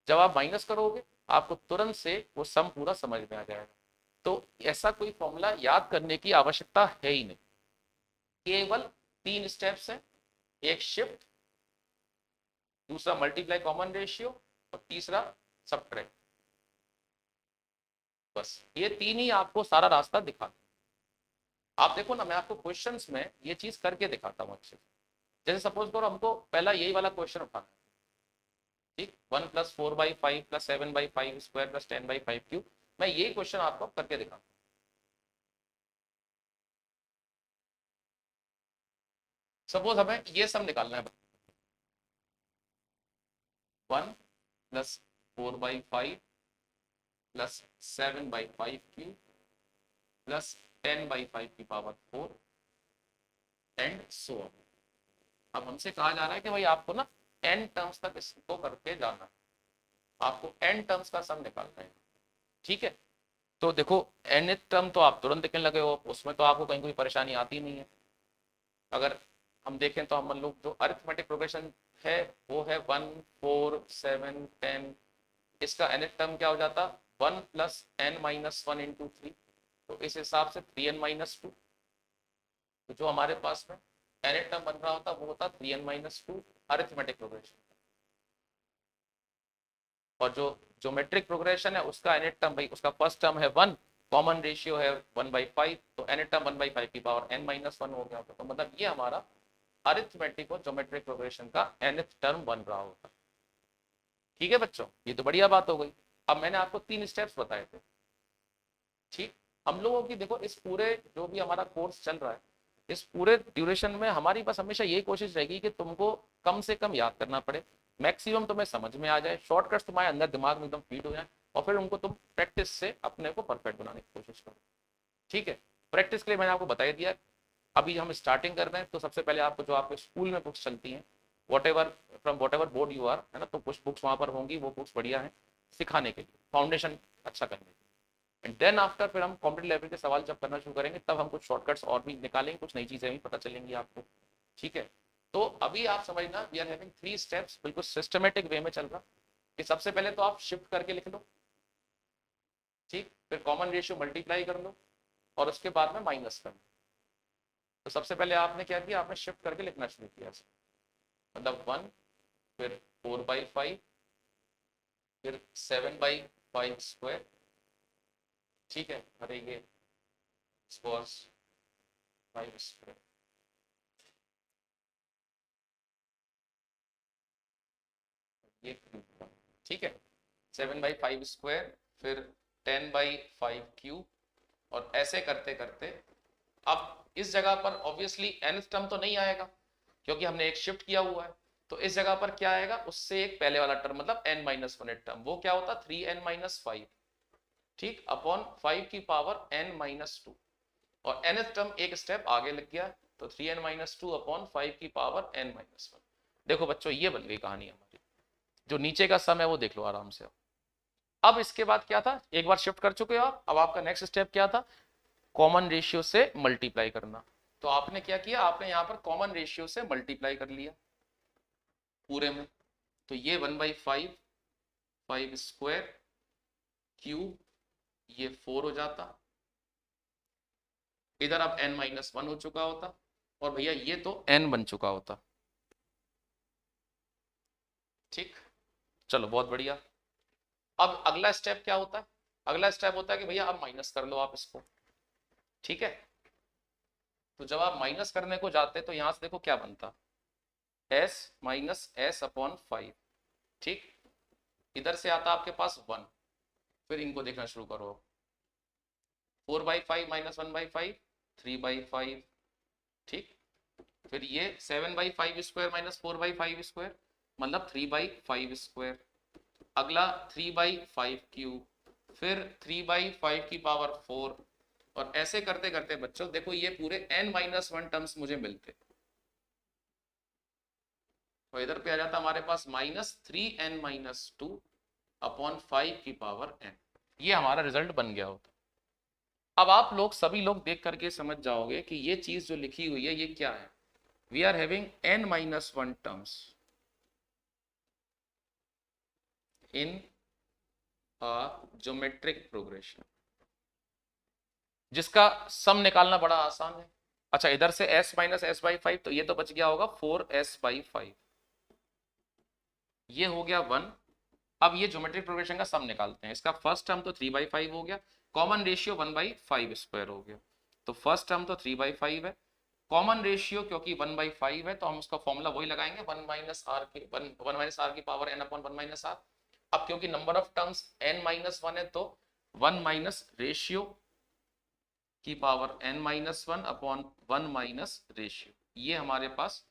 जब आप माइनस करोगे आपको तुरंत से वो सम पूरा समझ में आ जाएगा। तो ऐसा कोई फॉर्मूला याद करने की आवश्यकता है ही नहीं, केवल 3 स्टेप्स है। एक शिफ्ट, दूसरा मल्टीप्लाई कॉमन रेशियो, और तीसरा सब्ट्रैक्ट। बस ये 3 ही आपको सारा रास्ता दिखाते। आप देखो ना, मैं आपको क्वेश्चंस में ये चीज करके दिखाता हूँ अच्छे से। जैसे सपोज करो हमको पहला यही वाला क्वेश्चन उठाना है। ठीक, 1 + 4/5 + 7/5² + 10/5³ मैं यही क्वेश्चन आपको करके दिखाता हूँ। सपोज हमें ये सम निकालना है, 1 + 4/5 + 7/5³ + 10/5⁴ एंड सो ऑन। अब हमसे कहा जा रहा है कि भाई आपको ना n टर्म्स तक इसको करके जाना है, आपको n टर्म्स का सम निकालना है। ठीक है। तो देखो n टर्म तो आप तुरंत देखने लगे हो, उसमें तो आपको कहीं कोई परेशानी आती नहीं है। अगर हम देखें तो हम मान लो जो अरिथमेटिक प्रोग्रेशन है वो है 1 4 7 10, इसका nth टर्म क्या हो जाता, 1 + n-1 × 3, तो इस हिसाब से 3n-2। तो जो हमारे पास में nth टर्म बन रहा होता वो होता 3n-2 अरिथमेटिक प्रोग्रेशन। और जो ज्योमेट्रिक प्रोग्रेशन है उसका nth टर्म, भाई उसका फर्स्ट टर्म है 1, कॉमन रेशियो है 1/5, तो nth टर्म 1/5⁻n-1 हो गया होता। तो मतलब ये हमारा अरिथमेटिक और ज्योमेट्रिक प्रोग्रेशन का nth टर्म बन रहा होता। ठीक है बच्चों, ये तो बढ़िया बात हो गई। अब मैंने आपको 3 स्टेप्स बताए थे। ठीक। हम लोगों की देखो इस पूरे जो भी हमारा कोर्स चल रहा है, इस पूरे ड्यूरेशन में हमारी बस हमेशा यही कोशिश रहेगी कि तुमको कम से कम याद करना पड़े, मैक्सिमम तुम्हें समझ में आ जाए, शॉर्टकट्स तुम्हारे अंदर दिमाग में एकदम फीड हो जाए, और फिर उनको तुम प्रैक्टिस से अपने को परफेक्ट बनाने की कोशिश करो। ठीक है। प्रैक्टिस के लिए मैंने आपको बता ही दिया। अभी हम स्टार्टिंग कर रहे हैं, तो सबसे पहले आपको जो आपके स्कूल में बुक्स चलती हैं, whatever from whatever board you are, है ना, तो कुछ बुक्स वहाँ पर होंगी, वो बुक्स बढ़िया है सिखाने के लिए, फाउंडेशन अच्छा करने के लिए। एंड देन आफ्टर फिर हम कॉम्पिटेटिव लेवल के सवाल जब करना शुरू करेंगे तब हम कुछ शॉर्टकट्स और भी निकालेंगे, कुछ नई चीजें भी पता चलेंगी आपको। ठीक है। तो अभी आप समझना वी आर हैविंग 3 स्टेप्स, बिल्कुल सिस्टमेटिक वे में चल रहा कि सबसे पहले तो आप शिफ्ट करके लिख लो। ठीक। फिर कॉमन रेशियो मल्टीप्लाई कर लो, और उसके बाद में माइनस कर लो। तो सबसे पहले आपने क्या किया, आपने शिफ्ट करके लिखना शुरू किया, मतलब 1, फिर 4/5, फिर 7/5²। ठीक है। अरे ये cos 5², ये क्यूब। ठीक है। 7/5², फिर 10/5³ और ऐसे करते करते अब इस जगह पर ऑब्वियसली nth टर्म तो नहीं आएगा क्योंकि हमने एक शिफ्ट किया हुआ है। तो इस जगह पर क्या आएगा, उससे एक पहले वाला टर्म मतलब n-1 टर्म, वो क्या होता 3n-5। ठीक, अपॉन 5 की पावर n-2। और nth टर्म एक स्टेप आगे लग गया, तो 3n-2 अपॉन 5 की पावर n-1। देखो बच्चों ये बन गई कहानी हमारी। जो नीचे का सम है वो देख लो आराम से। अब इसके बाद क्या था, एक बार शिफ्ट कर चुके हो आप, अब आपका नेक्स्ट स्टेप क्या था, कॉमन रेशियो से मल्टीप्लाई करना। तो आपने क्या किया, आपने यहाँ पर कॉमन रेशियो से मल्टीप्लाई कर लिया पूरे में। तो ये 1/5, 5 स्क्वायर क्यूब, ये 4 हो जाता, इधर अब n-1 हो चुका होता, और भैया ये तो n बन चुका होता। ठीक, चलो बहुत बढ़िया। अब अगला स्टेप क्या होता है, अगला स्टेप होता है कि भैया अब माइनस कर लो आप इसको। ठीक है, तो जब आप माइनस करने को जाते तो यहां से देखो क्या बनता, s माइनस एस अपॉन 5। ठीक, इधर से आता आपके पास 1, फिर इनको देखना शुरू करो, 4/5 माइनस 1/5, 3/5। ठीक, फिर ये 7/5 स्क्वायर माइनस 4/5 स्क्वायर, मतलब 3/5 स्क्वायर। अगला 3/5 क्यूब, फिर 3/5 की पावर 4, और ऐसे करते करते बच्चों देखो ये पूरे n-1 टर्म्स मुझे मिलते, तो इधर पे आ जाता हमारे पास -3n-2 अपॉन 5 की पावर n। ये हमारा रिजल्ट बन गया होता। अब आप लोग सभी लोग देख करके समझ जाओगे कि ये चीज जो लिखी हुई है ये क्या है। We are having n-1 terms in a geometric progression, जिसका सम निकालना बड़ा आसान है। अच्छा, इधर से s माइनस s/5, तो ये तो बच गया होगा 4s/5, ये हो गया 1। अब ये ज्योमेट्रिक प्रोग्रेशन का सम निकालते हैं। इसका फर्स्ट टर्म तो 3/5 हो गया, कॉमन रेशियो 1/5 स्क्वायर हो गया, तो फर्स्ट टर्म तो 3/5 है, कॉमन रेशियो क्योंकि 1/5 है तो हम उसका फॉर्मूला वही लगाएंगे, 1 की पावर n अपॉन 1 - r। अब क्योंकि नंबर ऑफ टर्म्स n-1 है तो 1 रेशियो की पावर n-1 अपॉन 1 रेशियो, ये हमारे पास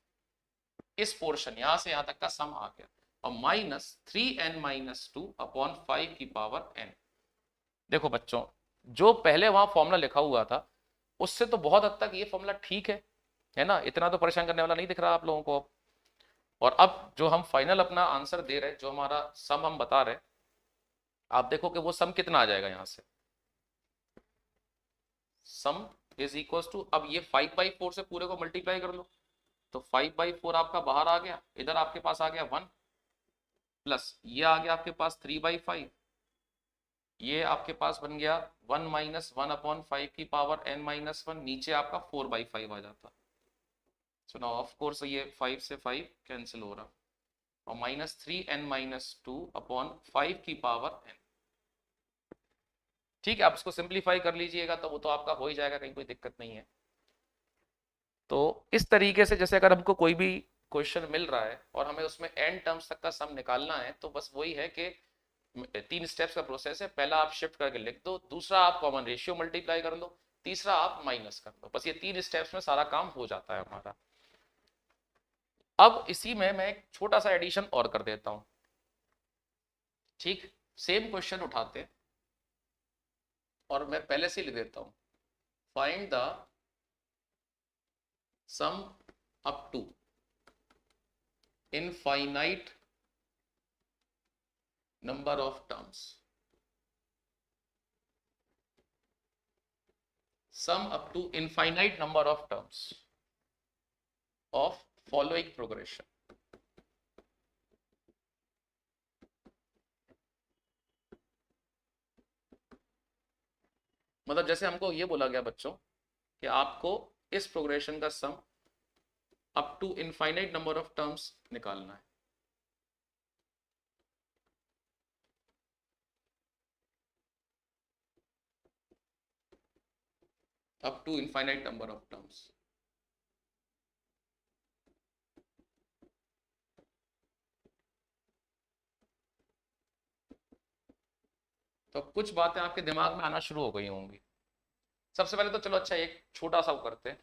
इस पोर्शन यहां से यहां तक का सम आ गया, और -3n-2 अपॉन 5 की पावर n। देखो बच्चों, जो पहले वहां फॉर्मूला लिखा हुआ था उससे तो बहुत हद तक ये फॉर्मूला ठीक है ना, इतना तो परेशान करने वाला नहीं दिख रहा आप लोगों को अब। और अब जो हम फाइनल अपना आंसर दे रहे हैं, जो हमारा सम हम बता रहे हैं, आप देखो कि वो सम कितना आ जाएगा। यहां से सम इज इक्वल टू, अब ये 5/4 से पूरे को मल्टीप्लाई कर लो, तो 5/4 आपका बाहर आ गया, इधर आपके पास आ गया 1, प्लस ये आ गया आपके पास 3/5, ये आपके पास बन गया 1 - 1 अपॉन 5 की पावर n-1, नीचे आपका 4/5 आ जाता। सो नाउ ऑफ कोर्स ये 5 से 5 कैंसिल हो रहा, और -3n-2 अपॉन 5 की पावर n। ठीक है, आप इसको सिंप्लीफाई कर लीजिएगा तो वो तो आपका हो ही जाएगा, कहीं कोई दिक्कत नहीं है। तो इस तरीके से जैसे अगर हमको कोई भी क्वेश्चन मिल रहा है और हमें उसमें n टर्म्स तक का सम निकालना है, तो बस वही है कि 3 स्टेप्स का प्रोसेस है। पहला आप शिफ्ट करके लिख दो, दूसरा आप कॉमन रेशियो मल्टीप्लाई कर लो, तीसरा आप माइनस कर लो। बस ये 3 स्टेप्स में सारा काम हो जाता है हमारा। अब इसी में मैं एक छोटा सा एडिशन और कर देता हूं। ठीक, सेम क्वेश्चन उठाते हैं और मैं पहले से लिख देता हूं, find the sum up to infinite number of terms, sum up to infinite number of terms of following progression। मतलब जैसे हमको ये बोला गया बच्चों कि आपको इस प्रोग्रेशन का sum up to infinite number of terms निकालना है। Up to infinite number of terms. तो कुछ बातें आपके दिमाग में आना शुरू हो गई होंगी। सबसे पहले तो चलो अच्छा एक छोटा सा वो करते हैं,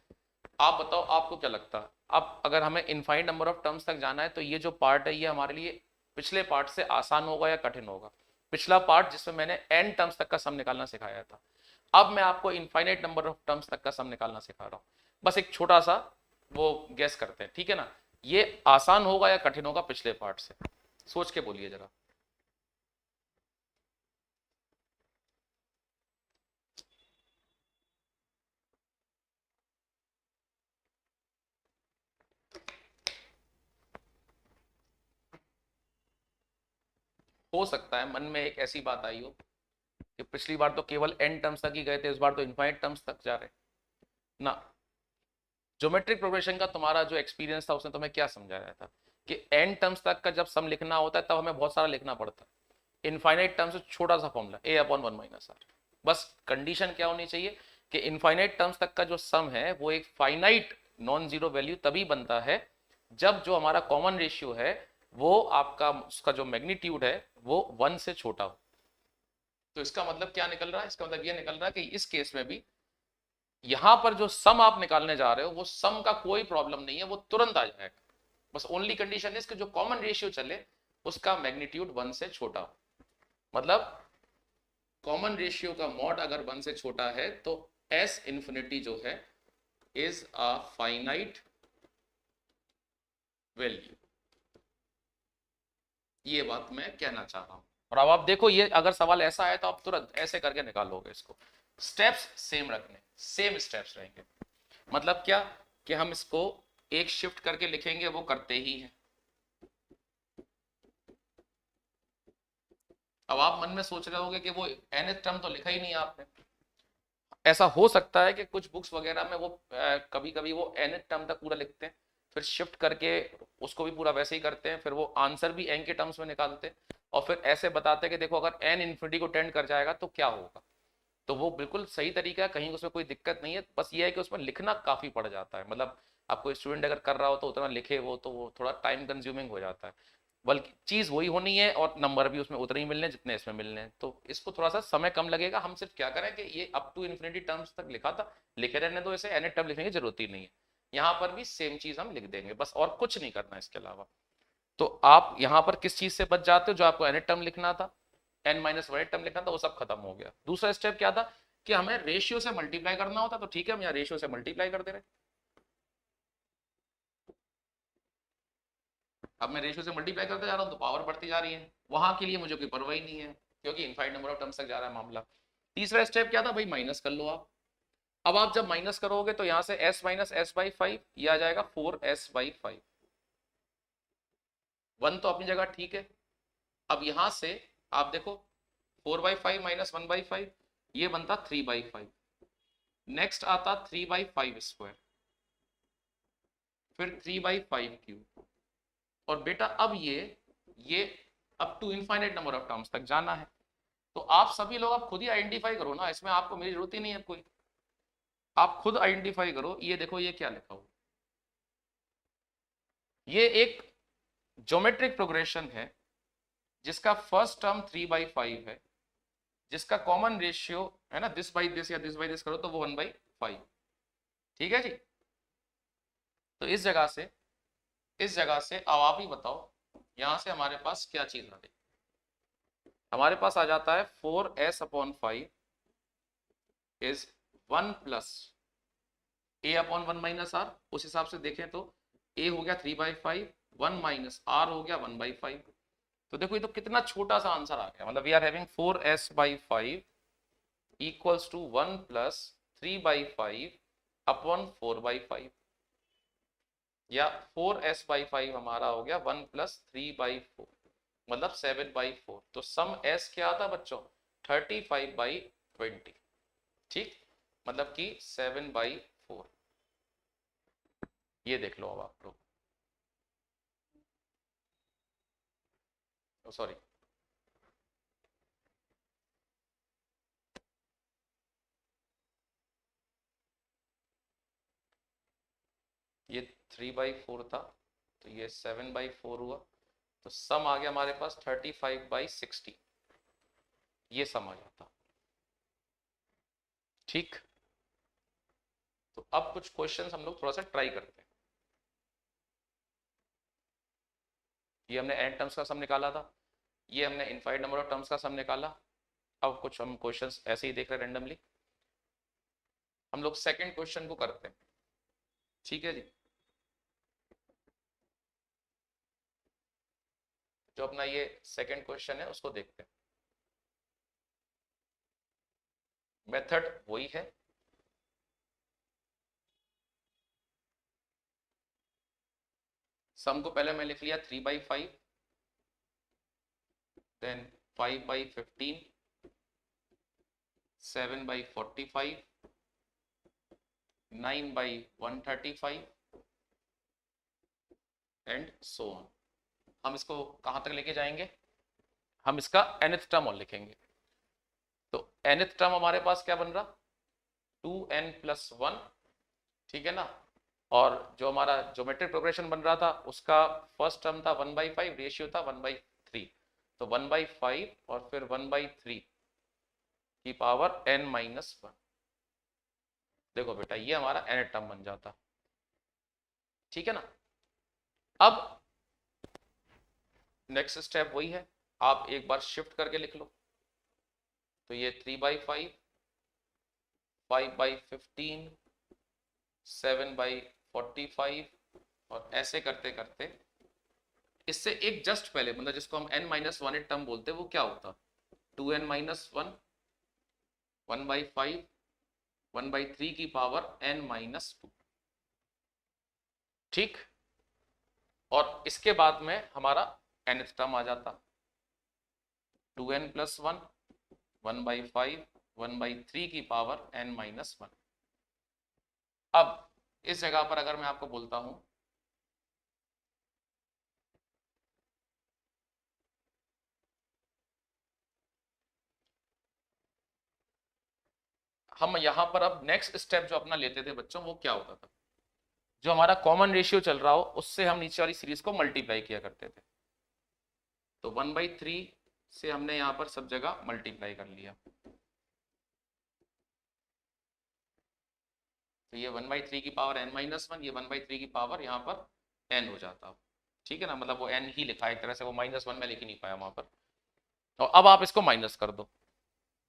आप बताओ आपको क्या लगता है, अब अगर हमें इनफाइनाइट नंबर ऑफ टर्म्स तक जाना है तो ये जो पार्ट है ये हमारे लिए पिछले पार्ट से आसान होगा या कठिन होगा? पिछला पार्ट जिसमें मैंने n टर्म्स तक का सम निकालना सिखाया था। अब मैं आपको इनफाइनाइट नंबर ऑफ टर्म्स तक का सम निकालना सिखा रहा हूं। बस एक छोटा सा वो गेस करते हैं, ठीक है ना। ये आसान होगा या कठिन होगा पिछले पार्ट से, सोच के बोलिए जरा। हो सकता है मन में एक ऐसी बात आई हो कि पिछली बार तो केवल n टर्म्स तक ही गए थे, इस बार तो इनफाइनाइट टर्म्स तक जा रहे ना। ज्योमेट्रिक प्रोग्रेशन का तुम्हारा जो एक्सपीरियंस था उसने तुम्हें क्या समझाया था कि n टर्म्स तक का जब सम लिखना होता है तब हमें बहुत सारा लिखना पड़ता है। इनफाइनाइट टर्म्स से छोटा सा formula a upon 1 minus R. बस कंडीशन क्या होनी चाहिए कि इनफाइनाइट टर्म्स तक का जो सम है वो एक फाइनाइट नॉन जीरो वैल्यू तभी बनता है जब जो हमारा कॉमन रेशियो है वो आपका उसका जो मैग्नीट्यूड है वो 1 से छोटा हो। तो इसका मतलब क्या निकल रहा है, इसका मतलब ये निकल रहा है कि इस केस में भी यहां पर जो सम आप निकालने जा रहे हो वो सम का कोई प्रॉब्लम नहीं है, वो तुरंत आ जाएगा। बस ओनली कंडीशन है कि जो कॉमन रेशियो चले उसका मैग्नीट्यूड 1 से छोटा हो। मतलब कॉमन रेशियो का मॉड अगर 1 से छोटा है तो एस इंफिनिटी जो है इज अ फाइनाइट वैल्यू। ये बात मैं कहना चाह रहा हूं। और अब आप देखो ये अगर सवाल ऐसा है तो आप तुरंत ऐसे करके निकालोगे इसको। स्टेप्स सेम रखने, सेम स्टेप्स रहेंगे। मतलब क्या कि हम इसको एक शिफ्ट करके लिखेंगे, वो करते ही हैं। अब आप मन में सोच रहे होगे कि वो nth टर्म तो लिखा ही नहीं आपने। ऐसा हो सकता है कि कुछ बुक्स वगैरह में वो कभी कभी वो nth टर्म तक पूरा लिखते हैं, फिर शिफ्ट करके उसको भी पूरा वैसे ही करते हैं, फिर वो आंसर भी n के टर्म्स में निकालते हैं और फिर ऐसे बताते हैं कि देखो अगर n इन्फिनिटी को टेंड कर जाएगा तो क्या होगा। तो वो बिल्कुल सही तरीका है, कहीं उसमें कोई दिक्कत नहीं है। बस ये है कि उसमें लिखना काफी पड़ जाता है। मतलब आपको स्टूडेंट अगर कर रहा हो तो उतना लिखे वो तो वो थोड़ा टाइम कंज्यूमिंग हो जाता है। बल्कि चीज वही होनी है और नंबर भी उसमें उतने ही मिलने जितने इसमें मिलने हैं, तो इसको थोड़ा सा समय कम लगेगा। हम सिर्फ क्या करें कि ये अप टू इन्फिनिटी टर्म्स तक लिखा था, लिखे रहने दो, इसे एन टर्म लिखने की जरूरत ही नहीं है। यहाँ पर भी सेम चीज हम लिख देंगे, बस और कुछ नहीं करना इसके अलावा। तो आप यहाँ पर किस चीज से बच जाते हो, जो आपको एन टर्म लिखना था, n माइनस वन टर्म लिखना था, वो सब खत्म हो गया। दूसरा स्टेप क्या था कि हमें रेशियो से मल्टीप्लाई करना होता, तो ठीक है हम यहाँ रेशियो से मल्टीप्लाई कर दे रहे। अब मैं रेशियो से मल्टीप्लाई करते जा रहा हूँ तो पावर बढ़ती जा रही है, वहां के लिए मुझे कोई परवाह ही नहीं है क्योंकि इनफाइनाइट नंबर ऑफ टर्म्स तक जा रहा है मामला। तीसरा स्टेप क्या था भाई, माइनस कर लो आप। अब आप जब माइनस करोगे तो यहाँ से s minus S by five, ये आ जाएगा 4s/5। 1 तो अपनी जगह ठीक है। अब यहां से आप देखो 4/5 माइनस 1/5 ये बनता 3/5। नेक्स्ट आता 3/5 स्क्वायर, फिर 3/5 क्यूब। और बेटा अब ये up to infinite number of terms तक जाना है। तो आप सभी लोग आप खुद ही आइडेंटिफाई करो ना, इसमें आपको मेरी जरूरत ही नहीं है कोई। आप खुद आइडेंटिफाई करो। ये देखो ये क्या लिखा हुआ, ये एक ज्योमेट्रिक प्रोग्रेशन है जिसका फर्स्ट टर्म 3/5 है, जिसका कॉमन रेशियो है ना दिस बाई दिस या दिस बाई दिस करो तो वो 1/5। ठीक है जी। तो इस जगह से अब आप ही बताओ यहां से हमारे पास क्या चीज आ रही। हमारे पास आ जाता है 4s/5 is 1 plus a/1 - r। उस हिसाब से देखें तो a हो गया 3/5, 1 माइनस r हो गया 1/5। तो देखो ये तो कितना छोटा सा आंसर आ गया। मतलब we are having 4s/5 equals to 1 plus 3/5/4/5, या 4s/5 हमारा हो गया 1 प्लस 3/4, मतलब 7/4। तो सम s क्या आता बच्चों, 35/20। ठीक, मतलब कि 7/4। ये देख लो अब आप लोग, सॉरी ये 3/4 था तो ये 7/4 हुआ। तो सम आ गया हमारे पास 35/60। ये सम आ जाता। ठीक, तो अब कुछ क्वेश्चंस हम लोग थोड़ा सा ट्राई करते हैं। ये हमने एन टर्म्स का सम निकाला था। ये हमने इनफाइनाइट नंबर ऑफ टर्म्स का सम निकाला। अब कुछ हम क्वेश्चंस ऐसे ही देख रहे हैं रैंडमली, हम लोग सेकंड क्वेश्चन को करते हैं। ठीक है जी, जो अपना ये सेकंड क्वेश्चन है उसको देखते हैं। मेथड वही है, सम को पहले मैं लिख लिया 3/5, देन 5/15, 7/45, 9/135 एंड सो ऑन। हम इसको कहां तक लेके जाएंगे, हम इसका nth टर्म और लिखेंगे। तो nth टर्म हमारे पास क्या बन रहा, 2n+1, ठीक है ना। और जो हमारा ज्योमेट्रिक प्रोग्रेशन बन रहा था उसका फर्स्ट टर्म था 1/5, रेशियो था 1/3, तो 1/5 और फिर 1/3 की पावर n-1। देखो बेटा ये हमारा nth टर्म बन जाता, ठीक है ना। अब नेक्स्ट स्टेप वही है, आप एक बार शिफ्ट करके लिख लो। तो ये 3/5, 5/15, 7/45 और ऐसे करते करते इससे एक जस्ट पहले, मतलब जिसको हम n-1 टर्म बोलते हैं, वो क्या होता, 2n-1, 1/5, 1/3 की पावर n-2, ठीक। और इसके बाद में हमारा nth टर्म आ जाता 2n+1, 1/5, 1/3 की पावर n-1। अब इस जगह पर अगर मैं आपको बोलता हूं हम यहां पर अब नेक्स्ट स्टेप जो अपना लेते थे बच्चों, वो क्या होता था, जो हमारा कॉमन रेशियो चल रहा हो उससे हम नीचे वाली सीरीज को मल्टीप्लाई किया करते थे। तो 1/3 से हमने यहां पर सब जगह मल्टीप्लाई कर लिया, तो ये 1/3 की पावर n-1, ये 1/3 की पावर यहाँ पर n हो जाता, ठीक है ना। मतलब वो n ही लिखा है एक तरह से, वो -1 में लिख ही नहीं पाया वहां पर। और अब आप इसको माइनस कर दो,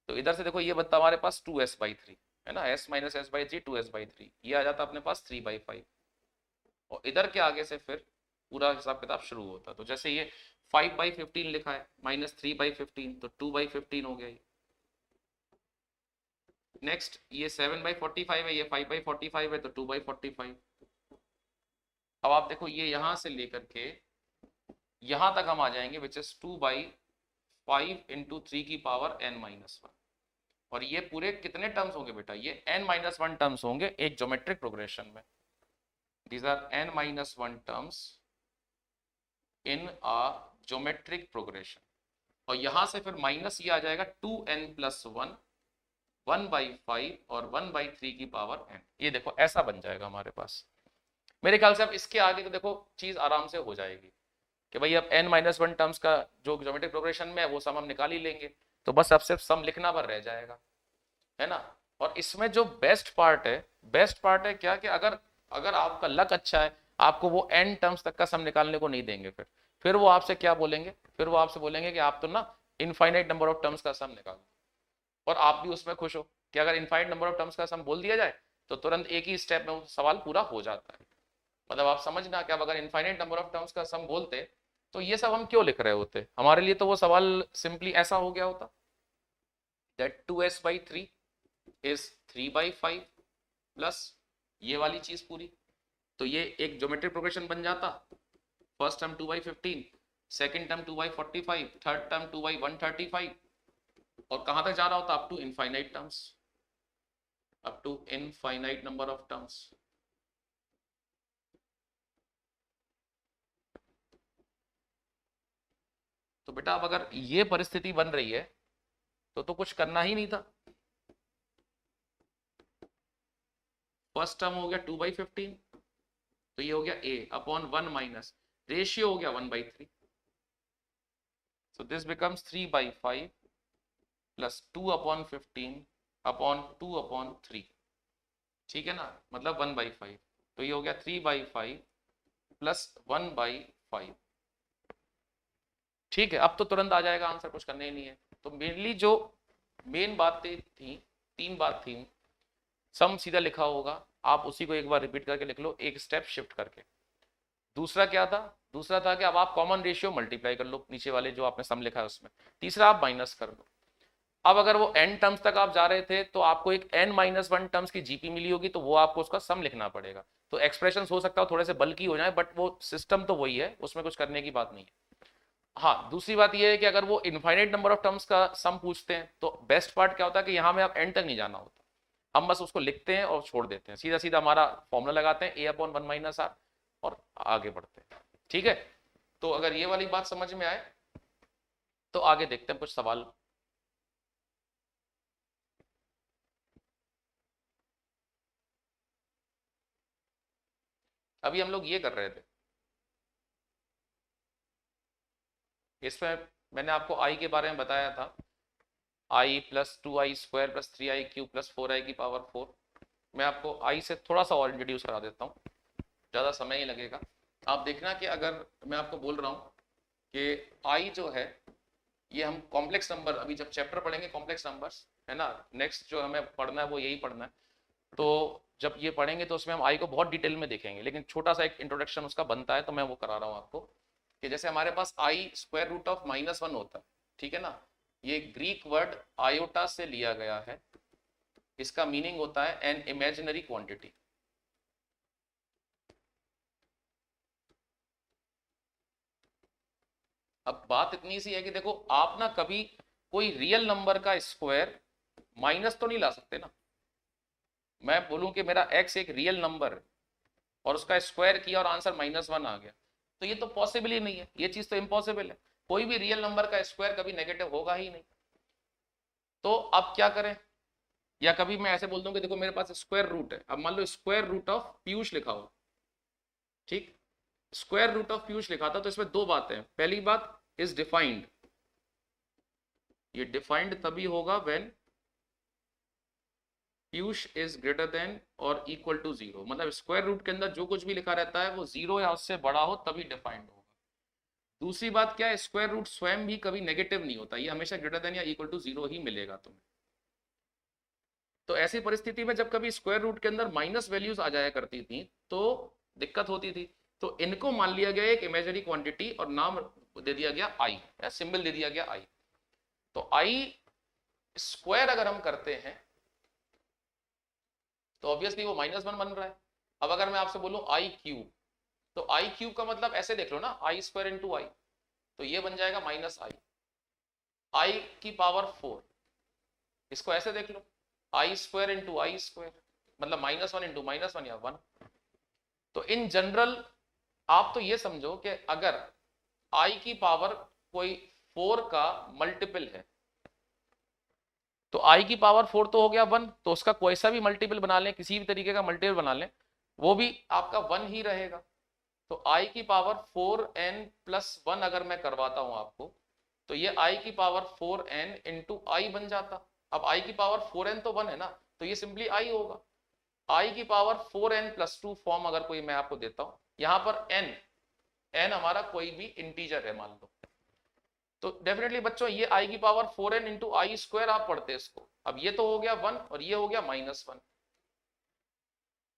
तो इधर से देखो ये बनता हमारे पास 2s/3 है ना, s - s/3 2s/3, ये आ जाता अपने पास 3/5। और इधर के आगे से फिर पूरा हिसाब किताब शुरू होता। तो जैसे ये 5/15 लिखा है -3/15, तो 2/15 हो गया ये। नेक्स्ट ये 7/45 है, ये 5/45 है, तो 2/45। अब आप देखो ये यहां से लेकर के यहां तक हम आ जाएंगे, विच इज 2/5 इंटू 3 की पावर n-1। और ये पूरे कितने टर्म्स होंगे बेटा, ये n-1 टर्म्स होंगे एक ज्योमेट्रिक प्रोग्रेशन में। These are n-1 terms in a geometric progression. और यहां से फिर माइनस ये आ जाएगा 2n+1, 1/5 और 1/3 की पावर n। ये देखो ऐसा बन जाएगा हमारे पास। मेरे ख्याल से अब इसके आगे तो देखो चीज आराम से हो जाएगी कि भाई अब n-1 टर्म्स का जो ज्योमेट्रिक प्रोग्रेशन में है वो सम हम निकाल ही लेंगे, तो बस अब सिर्फ सम लिखना भर रह जाएगा, है ना। और इसमें जो बेस्ट पार्ट है क्या, कि अगर अगर आपका लक अच्छा है, आपको वो n टर्म्स तक का सम निकालने को नहीं देंगे, फिर वो आपसे क्या बोलेंगे, फिर वो आपसे बोलेंगे कि आप तो ना इनफाइनाइट नंबर ऑफ टर्म्स का सम निकालो। और आप भी उसमें खुश हो कि अगर इनफाइनाइट नंबर ऑफ टर्म्स का सम बोल दिया जाए तो तुरंत एक ही स्टेप में वो सवाल पूरा हो जाता है। मतलब आप समझना कि अब अगर इनफाइनाइट नंबर ऑफ टर्म्स का सम बोलते तो ये सब हम क्यों लिख रहे होते, हमारे लिए तो वो सवाल सिंपली ऐसा हो गया होता दैट 2s/3 इज 3/5 प्लस ये वाली चीज पूरी। तो ये एक ज्योमेट्रिक प्रोग्रेशन बन जाता, first term 2/15, second term 2/45, third term 2/135, और कहां तक जा रहा होता, up to infinite terms, up to infinite number of terms. तो बेटा अब अगर ये परिस्थिति बन रही है तो कुछ करना ही नहीं था। फर्स्ट टर्म हो गया 2/15, तो ये हो गया a/1 माइनस रेशियो हो गया 1/3, so this becomes 3/5 प्लस 2/15/2/3, ठीक है ना, मतलब 1/5। तो ये हो गया 3/5 प्लस 1/5। ठीक है, अब तो तुरंत आ जाएगा आंसर, कुछ करने ही नहीं है। तो मेनली जो मेन बातें थी, 3 बात थी। सम सीधा लिखा होगा, आप उसी को एक बार रिपीट करके लिख लो, एक स्टेप शिफ्ट करके। दूसरा क्या था? दूसरा था कि अब आप कॉमन रेशियो मल्टीप्लाई कर लो नीचे वाले जो आपने सम लिखा है उसमें। तीसरा आप माइनस कर लो। अब अगर वो n टर्म्स तक आप जा रहे थे तो आपको एक n-1 टर्म्स की जीपी मिली होगी, तो वो आपको उसका सम लिखना पड़ेगा। तो एक्सप्रेशन हो सकता है थोड़े से बल्कि हो जाए, बट वो सिस्टम तो वही है, उसमें कुछ करने की बात नहीं है। हाँ, दूसरी बात ये है कि अगर वो इनफाइनाइट नंबर ऑफ टर्म्स का सम पूछते हैं तो बेस्ट पार्ट क्या होता है कि यहाँ में आप एंड तक नहीं जाना होता, हम बस उसको लिखते हैं और छोड़ देते हैं, सीधा सीधा हमारा फॉर्मूला लगाते हैं a/1 - r और आगे बढ़ते हैं। ठीक है, तो अगर ये वाली बात समझ में आए तो आगे देखते हैं कुछ सवाल। अभी हम लोग ये कर रहे थे, इसमें मैंने आपको आई के बारे में बताया था, i + 2i² + 3i³ + 4i⁴। मैं आपको आई से थोड़ा सा और इंट्रोड्यूस करा देता हूँ, ज़्यादा समय ही लगेगा। आप देखना कि अगर मैं आपको बोल रहा हूँ कि आई जो है, ये हम कॉम्प्लेक्स नंबर अभी जब चैप्टर पढ़ेंगे कॉम्प्लेक्स नंबर्स, है ना, नेक्स्ट जो हमें पढ़ना है वो यही पढ़ना है। तो जब ये पढ़ेंगे तो उसमें हम आई को बहुत डिटेल में देखेंगे, लेकिन छोटा सा एक इंट्रोडक्शन उसका बनता है, तो मैं वो करा रहा हूँ आपको। कि जैसे हमारे पास i√(-1) होता है, ठीक है ना, ये ग्रीक वर्ड आयोटा से लिया गया है, इसका मीनिंग होता है एन इमेजिनरी क्वांटिटी। अब बात इतनी सी है कि देखो आप ना कभी कोई रियल नंबर का स्क्वायर माइनस तो नहीं ला सकते ना। मैं बोलूं कि मेरा x एक रियल नंबर है और उसका स्क्वायर किया और आंसर -1 आ गया, तो ये तो पॉसिबल ही नहीं है, ये चीज तो इम्पॉसिबल है। कोई भी रियल नंबर का स्क्वायर कभी नेगेटिव होगा ही नहीं। तो अब क्या करें? या कभी मैं ऐसे बोल दूं कि देखो मेरे पास स्क्वायर रूट है, अब मान लो स्क्वायर रूट ऑफ पीयूष लिखा हो, ठीक, स्क्वायर रूट ऑफ पीयूष लिखा था, तो इसमें दो बातें हैं। पहली बात इज डिफाइंड, ये डिफाइंड तभी होगा when Piyush is greater than और इक्वल टू 0, मतलब स्क्वायर रूट के अंदर जो कुछ भी लिखा रहता है वो 0 या उससे बड़ा हो तभी डिफाइंड होगा। दूसरी बात क्या है, स्क्वायर रूट स्वयं भी कभी नेगेटिव नहीं होता, ये हमेशा ग्रेटर देन या इक्वल टू 0 ही मिलेगा तुम्हें। तो ऐसी परिस्थिति में जब कभी स्क्वायर रूट के अंदर माइनस वैल्यूज आ जाया करती थी तो दिक्कत होती थी। तो इनको मान लिया गया एक इमेजिनरी क्वांटिटी और नाम दे दिया गया आई, या सिंबल दे दिया गया आई। तो आई स्क्वायर अगर हम करते हैं तो ऑब्वियसली वो -1 बन रहा है। अब अगर मैं आपसे बोलूं i³, तो i³ का मतलब ऐसे देख लो ना, i² × i, तो ये बन जाएगा -i, इसको ऐसे देख लो, i² × i², मतलब -1 × -1 या 1। तो इन जनरल आप तो ये समझो कि अगर i³ कोई 4 का मल्टीपल है, तो i⁴ तो हो गया 1, तो उसका कोई सा भी मल्टीपल बना लें, किसी भी तरीके का मल्टीपल बना लें, वो भी आपका 1 ही रहेगा। तो i⁴n + 1 अगर मैं करवाता हूं आपको, तो ये i⁴n × i बन जाता। अब i⁴n तो 1 है ना, तो ये सिंपली i होगा। i⁴n + 2 फॉर्म अगर कोई मैं आपको देता हूं, यहां पर n हमारा कोई भी इंटीजर है मान लो, तो डेफिनेटली बच्चों ये i⁴n × i² आप पढ़ते हैं इसको। अब ये तो हो गया 1 और ये हो गया -1।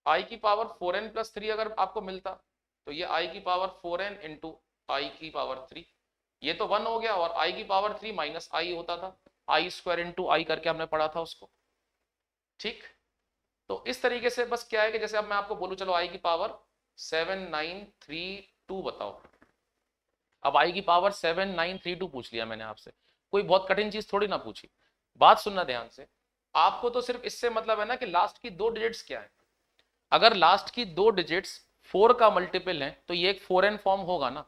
i⁴n + 3 अगर आपको मिलता तो ये i⁴n × i⁴, ये तो 1 हो गया, और i⁴ -i होता था, i² × i करके हमने पढ़ा था उसको। ठीक, तो इस तरीके से बस क्या है कि जैसे अब मैं आपको बोलूं चलो i⁴79332 बताओ। अब i⁴79332 पूछ लिया मैंने आपसे, कोई बहुत कठिन चीज थोड़ी ना पूछी। बात सुनना ध्यान से, आपको तो सिर्फ इससे मतलब है ना कि लास्ट की 2 डिजिट्स क्या है। अगर लास्ट की 2 डिजिट्स 4 का मल्टीपल है तो ये एक 4n फॉर्म होगा ना।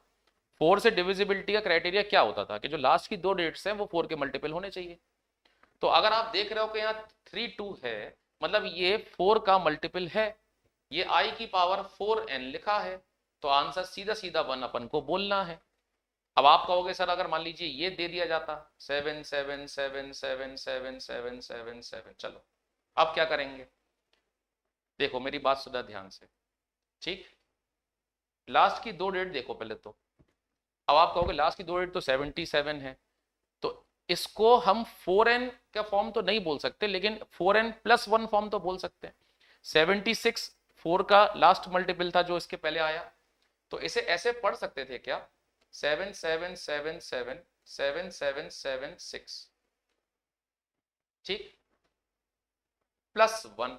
4 से डिविजिबिलिटी का क्राइटेरिया क्या होता था कि जो लास्ट की 2 डिजिट्स हैं वो 4 के मल्टीपल होने चाहिए। तो अगर आप देख रहे हो कि यहाँ 32 है, मतलब ये 4 का मल्टीपल है, ये i⁴n लिखा है, तो आंसर सीधा सीधा 1 अपन को बोलना है। अब आप कहोगे सर अगर मान लीजिए ये दे दिया जाता 7 7 7 7 7 7 7 7, चलो अब क्या करेंगे? देखो मेरी बात सुना ध्यान से, ठीक, लास्ट की 2 डेट देखो पहले तो, अब आप कहोगे लास्ट की दो डिजिट तो 77 है, तो इसको हम 4n का फॉर्म तो नहीं बोल सकते, लेकिन 4n+1 फॉर्म तो बोल सकते हैं। 76 4 का लास्ट मल्टीपल था जो इसके पहले आया, तो इसे ऐसे पढ़ सकते थे क्या, 77777776, ठीक, +1।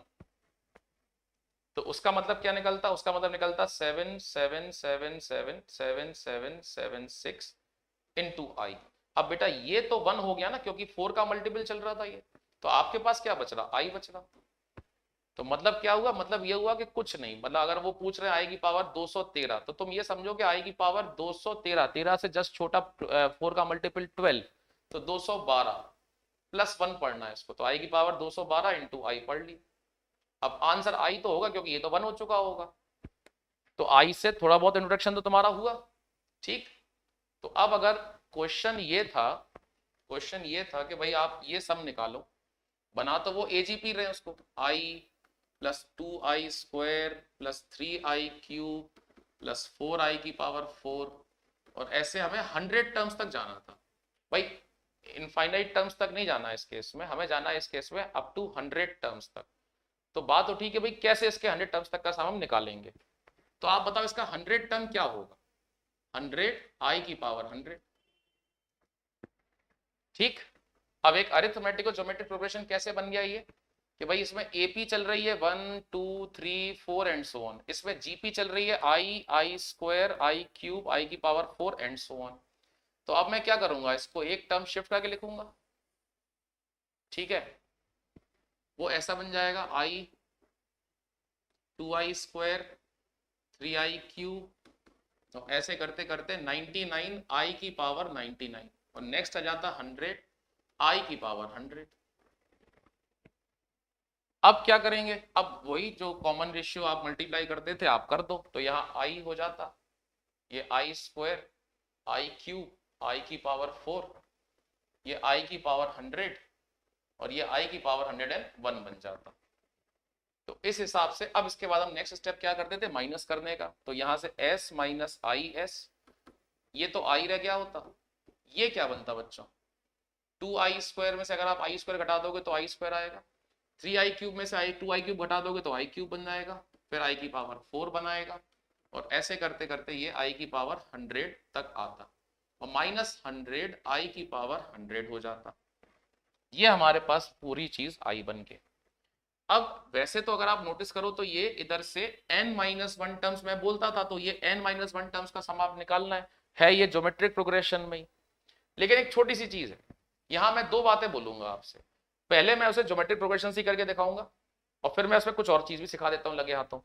तो उसका मतलब क्या निकलता, उसका मतलब निकलता 77777776 इंटू आई। अब बेटा ये तो 1 हो गया ना, क्योंकि 4 का मल्टीपल चल रहा था ये, तो आपके पास क्या बच रहा, आई बच रहा। तो मतलब क्या हुआ, मतलब ये हुआ कि कुछ नहीं, मतलब अगर वो पूछ रहे हैं आई की पावर 213, तो तुम ये समझो कि आई की पावर 213, 13 से जस्ट छोटा 4 का मल्टीपल 12, तो 212 +1 पढ़ना है इसको, तो आई की पावर 212 इंटू आई पढ़ ली। अब आंसर आई तो होगा क्योंकि ये तो 1 हो चुका होगा, तो आई से थोड़ा बहुत इंट्रोडक्शन तो तुम्हारा हुआ, ठीक। तो अब अगर क्वेश्चन ये था, क्वेश्चन ये था कि भाई आप ये सम निकालो, बना तो वो एजीपी रहे उसको, आई +2i² +3i³ +4i की पावर 4, और ऐसे हमें 100 टर्म्स तक जाना था। भाई इनफाइनाइट टर्म्स तक नहीं जाना है इस केस में, हमें जाना है इस केस में अप टू 100 टर्म्स तक। तो बात तो ठीक है भाई, कैसे इसके 100 टर्म्स तक का सम हम निकालेंगे, तो आप बताओ इसका 100 टर्म क्या होगा, 100 i की पावर 100, ठीक। अब एक अरिथमेटिक और ज्योमेट्रिक प्रोग्रेशन कैसे बन गया ये, कि भाई इसमें एपी चल रही है 1 2 3 4 एंड सो ऑन, इसमें जीपी चल रही है i² i³ i की पावर 4 एंड सो ऑन। तो अब मैं क्या करूंगा, इसको एक टर्म शिफ्ट करके लिखूंगा, ठीक है। वो ऐसा बन जाएगा i2i² 3i³, तो ऐसे करते करते 99 i की पावर 99, और नेक्स्ट आ जाता 100 i की पावर 100। अब क्या करेंगे, अब वही जो कॉमन रेशियो आप मल्टीप्लाई करते थे आप कर दो, तो यहाँ i हो जाता, ये i² i³ i की पावर 4, ये i की पावर 100, और ये i की पावर 101 बन जाता। तो इस हिसाब से अब इसके बाद हम नेक्स्ट स्टेप क्या करते थे, माइनस करने का, तो यहाँ से s माइनस आई एस, ये तो i रह गया होता, ये क्या बनता बच्चों, 2i² में से अगर आप i² घटा दोगे तो i² आएगा, 3i³ में से 2i³ घटा दोगे तो i³ बन जाएगा, फिर i की पावर 4 बनाएगा, और ऐसे करते करते ये i की पावर 100 तक आता, और -100 i की पावर 100 हो जाता। ये हमारे पास पूरी चीज आई बन के। अब वैसे तो अगर आप नोटिस करो तो ये इधर से n-1 टर्म्स मैं बोलता था, तो ये n-1 टर्म्स का सम आप निकालना है ये ज्योमेट्रिक प्रोग्रेशन में ही। लेकिन एक छोटी सी चीज है, यहां मैं दो बातें बोलूंगा आपसे, पहले मैं उसे ज्योमेट्रिक प्रोग्रेशन ही करके दिखाऊंगा, और फिर मैं उसमें कुछ और चीज भी सिखा देता हूं लगे हाथों।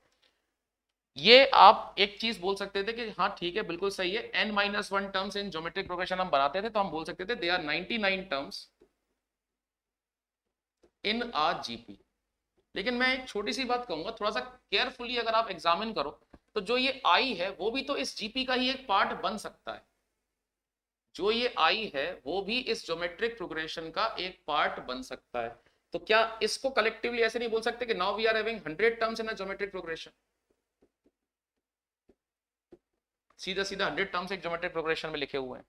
ये आप एक चीज बोल सकते थे कि हाँ ठीक है बिल्कुल सही है, n-1 टर्म्स इन ज्योमेट्रिक प्रोग्रेशन हम बनाते थे, तो हम बोल सकते थे they are 99 terms in a GP. लेकिन मैं एक छोटी सी बात कहूंगा, थोड़ा सा केयरफुली अगर आप एग्जामिन करो, तो जो ये आई है वो भी तो इस जीपी का ही एक पार्ट बन सकता है, जो ये आई है वो भी इस ज्योमेट्रिक प्रोग्रेशन का एक पार्ट बन सकता है। तो क्या इसको कलेक्टिवली ऐसे नहीं बोल सकते कि now we are having 100 terms in a geometric progression, सीधा सीधा 100 टर्म्स एक ज्योमेट्रिक प्रोग्रेशन में लिखे हुए हैं,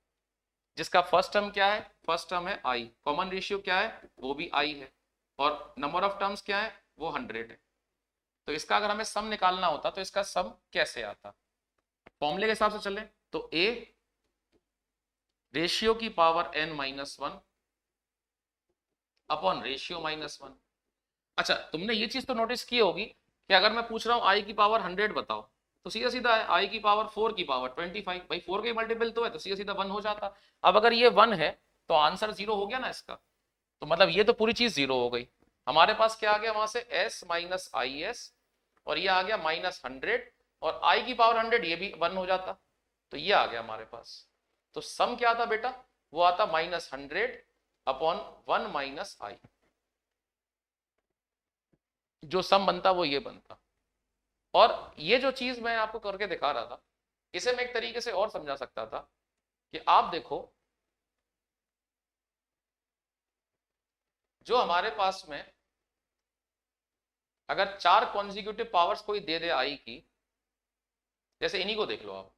जिसका फर्स्ट टर्म क्या है, फर्स्ट टर्म है आई, कॉमन रेशियो क्या है वो भी आई है, और नंबर ऑफ टर्म्स क्या है वो 100 है। तो इसका अगर हमें सम निकालना होता तो इसका सम कैसे आता, फॉर्मूले के हिसाब से चले तो a रेशियो की पावर n-1 अपॉन रेशियो -1। अच्छा तुमने ये चीज तो नोटिस की होगी कि अगर मैं पूछ रहा हूं आई की पावर 100 बताओ, तो सीधा सीधा है आई की पावर 4 की पावर 25, भाई 4 के मल्टीपल तो है, तो सीधा सीधा 1 हो जाता। अब अगर ये 1 है तो आंसर 0 हो गया ना इसका, तो मतलब ये तो पूरी चीज 0 हो गई। हमारे पास क्या आ गया वहां से s माइनस आई एस, और ये आ गया -100, और i की पावर 100 ये भी 1 हो जाता, तो ये आ गया हमारे पास। तो सम क्या आता बेटा, वो आता -100 अपॉन 1 माइनस आई, जो सम बनता वो ये बनता। और ये जो चीज मैं आपको करके दिखा रहा था, इसे मैं एक तरीके से और समझा सकता था कि आप देखो, जो हमारे पास में अगर 4 कॉन्जिक्यूटिव पावर्स कोई दे आई की, जैसे इन्हीं को देख लो आप,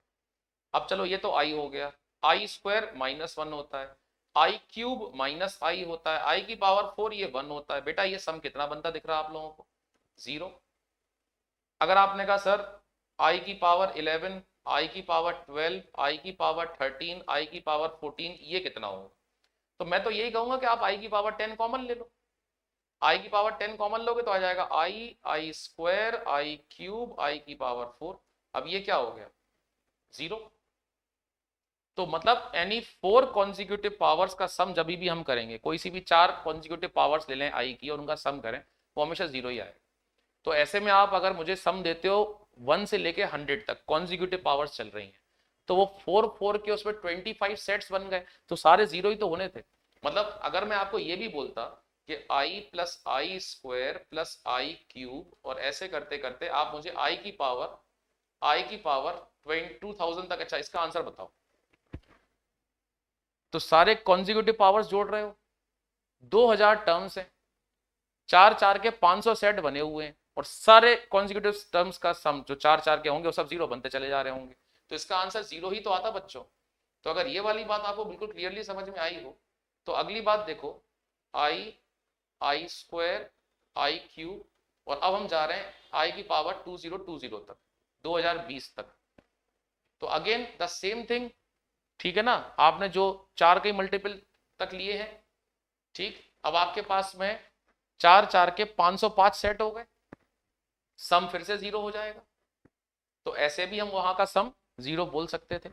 अब चलो ये तो आई हो गया, आई स्क्वायर -1 होता है, आई क्यूब -i होता है, आई की पावर 4 ये 1 होता है। बेटा ये सम कितना बनता दिख रहा है आप लोगों को? 0। अगर आपने कहा सर आई की पावर 11, आई की पावर 12, आई की पावर 13, आई की पावर 14 ये कितना होगा, तो मैं तो यही कहूंगा कि आप आई की पावर 10 कॉमन ले लो। आई की पावर 10 कॉमन लोगे तो आ जाएगा आई स्क्वायर, आई क्यूब, आई की पावर 4। अब ये क्या हो गया? 0। तो मतलब एनी 4 कॉन्जिक्यूटिव पावर्स का सम जब भी हम करेंगे, कोई सी भी 4 कॉन्जिक्यूटिव पावर्स ले लें आई की और उनका सम करें, वो हमेशा 0 ही आएगा। तो ऐसे में आप अगर मुझे सम देते हो 1 से लेके 100 तक कॉन्जिक्यूटिव पावर्स चल रही हैं, तो वो 4 के उसमें 25 सेट्स बन गए, तो सारे 0 ही तो होने थे। मतलब अगर मैं आपको ये भी बोलता कि आई प्लस आई स्क्वायर प्लस आई क्यूब, और ऐसे करते करते आप मुझे आई की पावर 2000 तक, अच्छा इसका आंसर बताओ। तो सारे कॉन्जिक्यूटिव पावर्स जोड़ रहे हो, 2000 टर्म्स हैं, 4 के 500 सेट बने हुए हैं, और सारे कॉन्जिक्यूटिव टर्म्स का सम जो 4 के होंगे वो सब 0 बनते चले जा रहे होंगे, तो इसका आंसर 0 ही तो आता बच्चों। तो अगर ये वाली बात आपको बिल्कुल क्लियरली समझ में आई हो, तो अगली बात देखो, आई स्क्वायर, आई क्यूब, और अब हम जा रहे हैं आई की पावर 2020 तक, 2020 तक। तो अगेन द सेम थिंग, ठीक है ना, आपने जो 4 के मल्टीपल तक लिए हैं, ठीक, अब आपके पास में 4 के 505 सेट हो गए, सम फिर से 0 हो जाएगा। तो ऐसे भी हम वहां का सम 0 बोल सकते थे।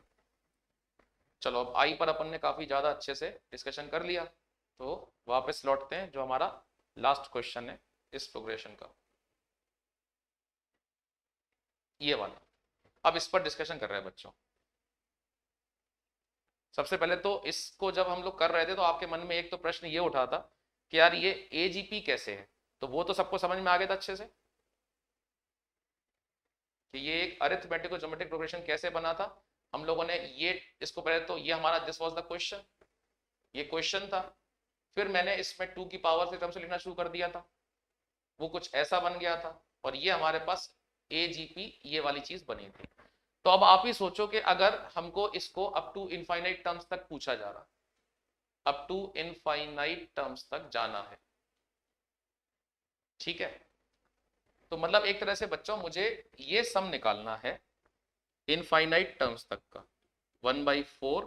चलो अब आई पर अपन ने काफी ज्यादा अच्छे से डिस्कशन कर लिया, तो वापस लौटते हैं जो हमारा लास्ट क्वेश्चन है इस प्रोग्रेशन का, ये वाला। अब इस पर डिस्कशन कर रहे हैं बच्चों। सबसे पहले तो इसको जब हम लोग कर रहे थे तो आपके मन में एक तो प्रश्न ये उठा था कि यार ये एजीपी कैसे है, तो वो तो सबको समझ में आ गया था अच्छे से कि ये एक अरिथमेटिको ज्योमेट्रिक प्रोग्रेशन कैसे बना था। हम लोगों ने ये इसको पहले तो ये हमारा दिस वाज द क्वेश्चन, ये क्वेश्चन था, फिर मैंने इसमें 2 की पावर से टर्म से लिखना शुरू कर दिया था, वो कुछ ऐसा बन गया था, और ये हमारे पास एजीपी ये वाली चीज बनी थी। तो अब आप ही सोचो कि अगर हमको इसको अप टू इनफाइनाइट टर्म्स तक पूछा जा रहा, अप टू इनफाइनाइट टर्म्स तक जाना है, ठीक है, तो मतलब एक तरह से बच्चों मुझे ये सम निकालना है इनफाइनाइट टर्म्स तक का, 1/4,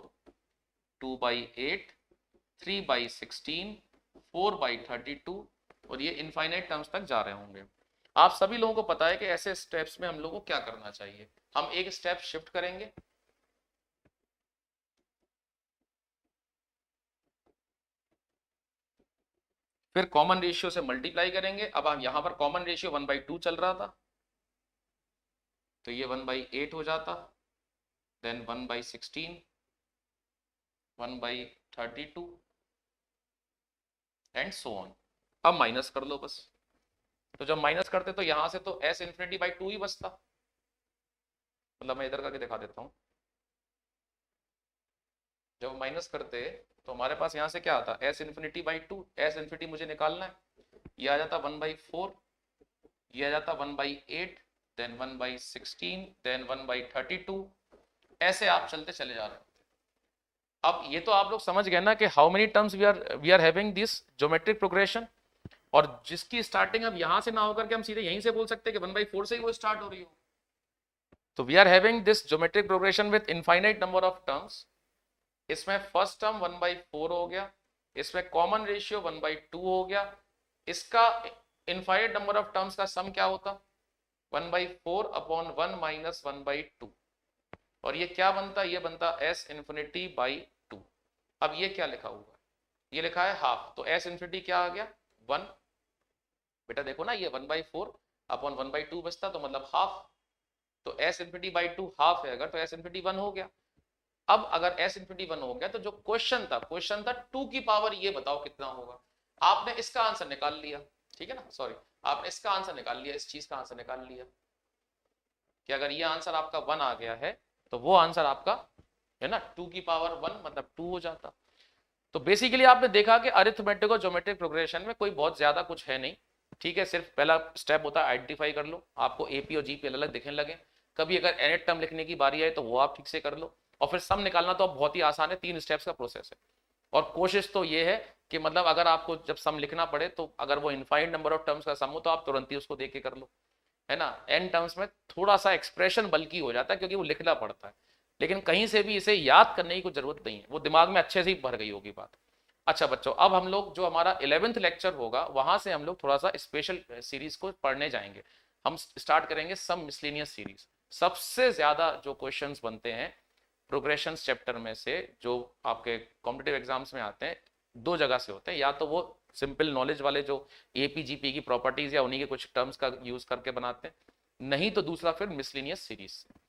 2/8, 3/16, 4/32, और ये इनफाइनाइट टर्म्स तक जा रहे होंगे। आप सभी लोगों को पता है कि ऐसे स्टेप्स में हम लोगों को क्या करना चाहिए, हम एक स्टेप शिफ्ट करेंगे, फिर कॉमन रेशियो से मल्टीप्लाई करेंगे। अब हम यहां पर कॉमन रेशियो 1/2 चल रहा था, तो ये 1/8 हो जाता, देन 1/16, 1/32 एंड सो ऑन। अब माइनस कर लो बस, तो जब माइनस करते तो यहां से तो s इंफिनिटी बाई 2 ही बचता, मतलब मैं इधर करके दिखा देता हूं, जब माइनस करते तो हमारे पास यहां से क्या आता, s infinity by 2, s infinity मुझे निकालना है, ये आ जाता 1/4, ये आ जाता 1/8, देन 1/16, देन 1/32, ऐसे आप चलते चले जा रहे हैं। अब ये तो आप लोग समझ गए ना कि how many terms we are having this geometric progression, और जिसकी स्टार्टिंग अब यहां से ना होकर के हम सीधे यहीं से बोल सकते हैं कि 1/4 से ही वो स्टार्ट हो रही हो। तो we are having this geometric progression with infinite number of terms, इसमें फर्स्ट टर्म 1/4 हो गया, इसमें कॉमन रेशियो 1/2 हो गया, इसका इनफाइनाइट नंबर ऑफ टर्म्स का सम क्या होता, 1/4 अपॉन 1 माइनस 1/2, और ये क्या बनता, ये बनता s इंफिनिटी बाई 2। अब ये क्या लिखा हुआ है, ये लिखा है हाफ, तो s इंफिनिटी क्या आ गया 1, बेटा देखो ना ये 1/4 अपॉन 1/2 बचता, तो मतलब हाफ, तो s इंफिनिटी बाई 2 हाफ है अगर, तो s इंफिनिटी 1 हो गया। अब अगर s इंफिनिटी 1 हो गया तो जो क्वेश्चन था 2 की पावर ये बताओ कितना होगा, आपने इसका आंसर निकाल लिया, ठीक है ना, सॉरी आपने इसका आंसर निकाल लिया, इस चीज का आंसर निकाल लिया कि अगर ये आंसर आपका 1 आ गया है तो वो आंसर आपका है ना 2 की पावर 1 मतलब 2 हो जाता। तो बेसिकली आपने देखा कि अरिथमेटिक और ज्योमेट्रिक प्रोग्रेशन में कोई बहुत ज्यादा कुछ है नहीं, ठीक है, सिर्फ पहला स्टेप होता है आइडेंटिफाई कर लो, आपको एपी और जीपी अलग अलग दिखने लगे, कभी अगर एनेट टर्म लिखने की बारी आए तो वो आप ठीक से कर लो, और फिर सम निकालना तो अब बहुत ही आसान है, 3 स्टेप्स का प्रोसेस है। और कोशिश तो ये है कि मतलब अगर आपको जब सम लिखना पड़े तो अगर वो इनफाइनाइट नंबर ऑफ टर्म्स का सम हो तो आप तुरंत ही उसको देख के कर लो, है ना। एन टर्म्स में थोड़ा सा एक्सप्रेशन बल्कि हो जाता है क्योंकि वो लिखना पड़ता है, लेकिन कहीं से भी इसे याद करने की कोई जरूरत नहीं है, वो दिमाग में अच्छे से ही भर गई होगी बात। अच्छा बच्चों, अब हम लोग जो हमारा 11th लेक्चर होगा वहां से हम लोग थोड़ा सा स्पेशल सीरीज को पढ़ने जाएंगे। हम स्टार्ट करेंगे सम मिसलेनियस सीरीज। सबसे ज्यादा जो क्वेश्चंस बनते हैं प्रोग्रेशन चैप्टर में से, जो आपके कॉम्पिटेटिव एग्जाम्स में आते हैं, 2 जगह से होते हैं। या तो वो सिंपल नॉलेज वाले जो एपीजीपी की प्रॉपर्टीज या उन्हीं के कुछ टर्म्स का यूज करके बनाते हैं, नहीं तो दूसरा फिर मिसलेनियस सीरीज से।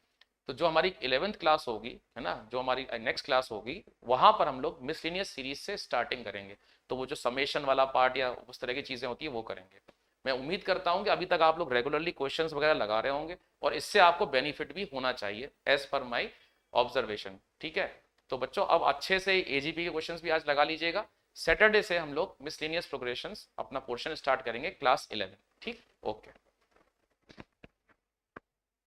तो जो हमारी 11th क्लास होगी, है ना, जो हमारी नेक्स्ट क्लास होगी, वहां पर हम लोग मिसलेनियस सीरीज से स्टार्टिंग करेंगे। तो वो जो समेशन वाला पार्ट या उस तरह की चीजें होती है वो करेंगे। मैं उम्मीद करता हूं कि अभी तक आप लोग रेगुलरली क्वेश्चंस वगैरह लगा रहे होंगे और इससे आपको बेनिफिट भी होना चाहिए एज पर माई ऑब्जर्वेशन, ठीक है। तो बच्चों अब अच्छे से एजीपी के क्वेश्चंस भी आज लगा लीजिएगा। सैटरडे से हम लोग मिसलेनियस प्रोग्रेशंस अपना पोर्शन स्टार्ट करेंगे क्लास 11, ठीक, ओके।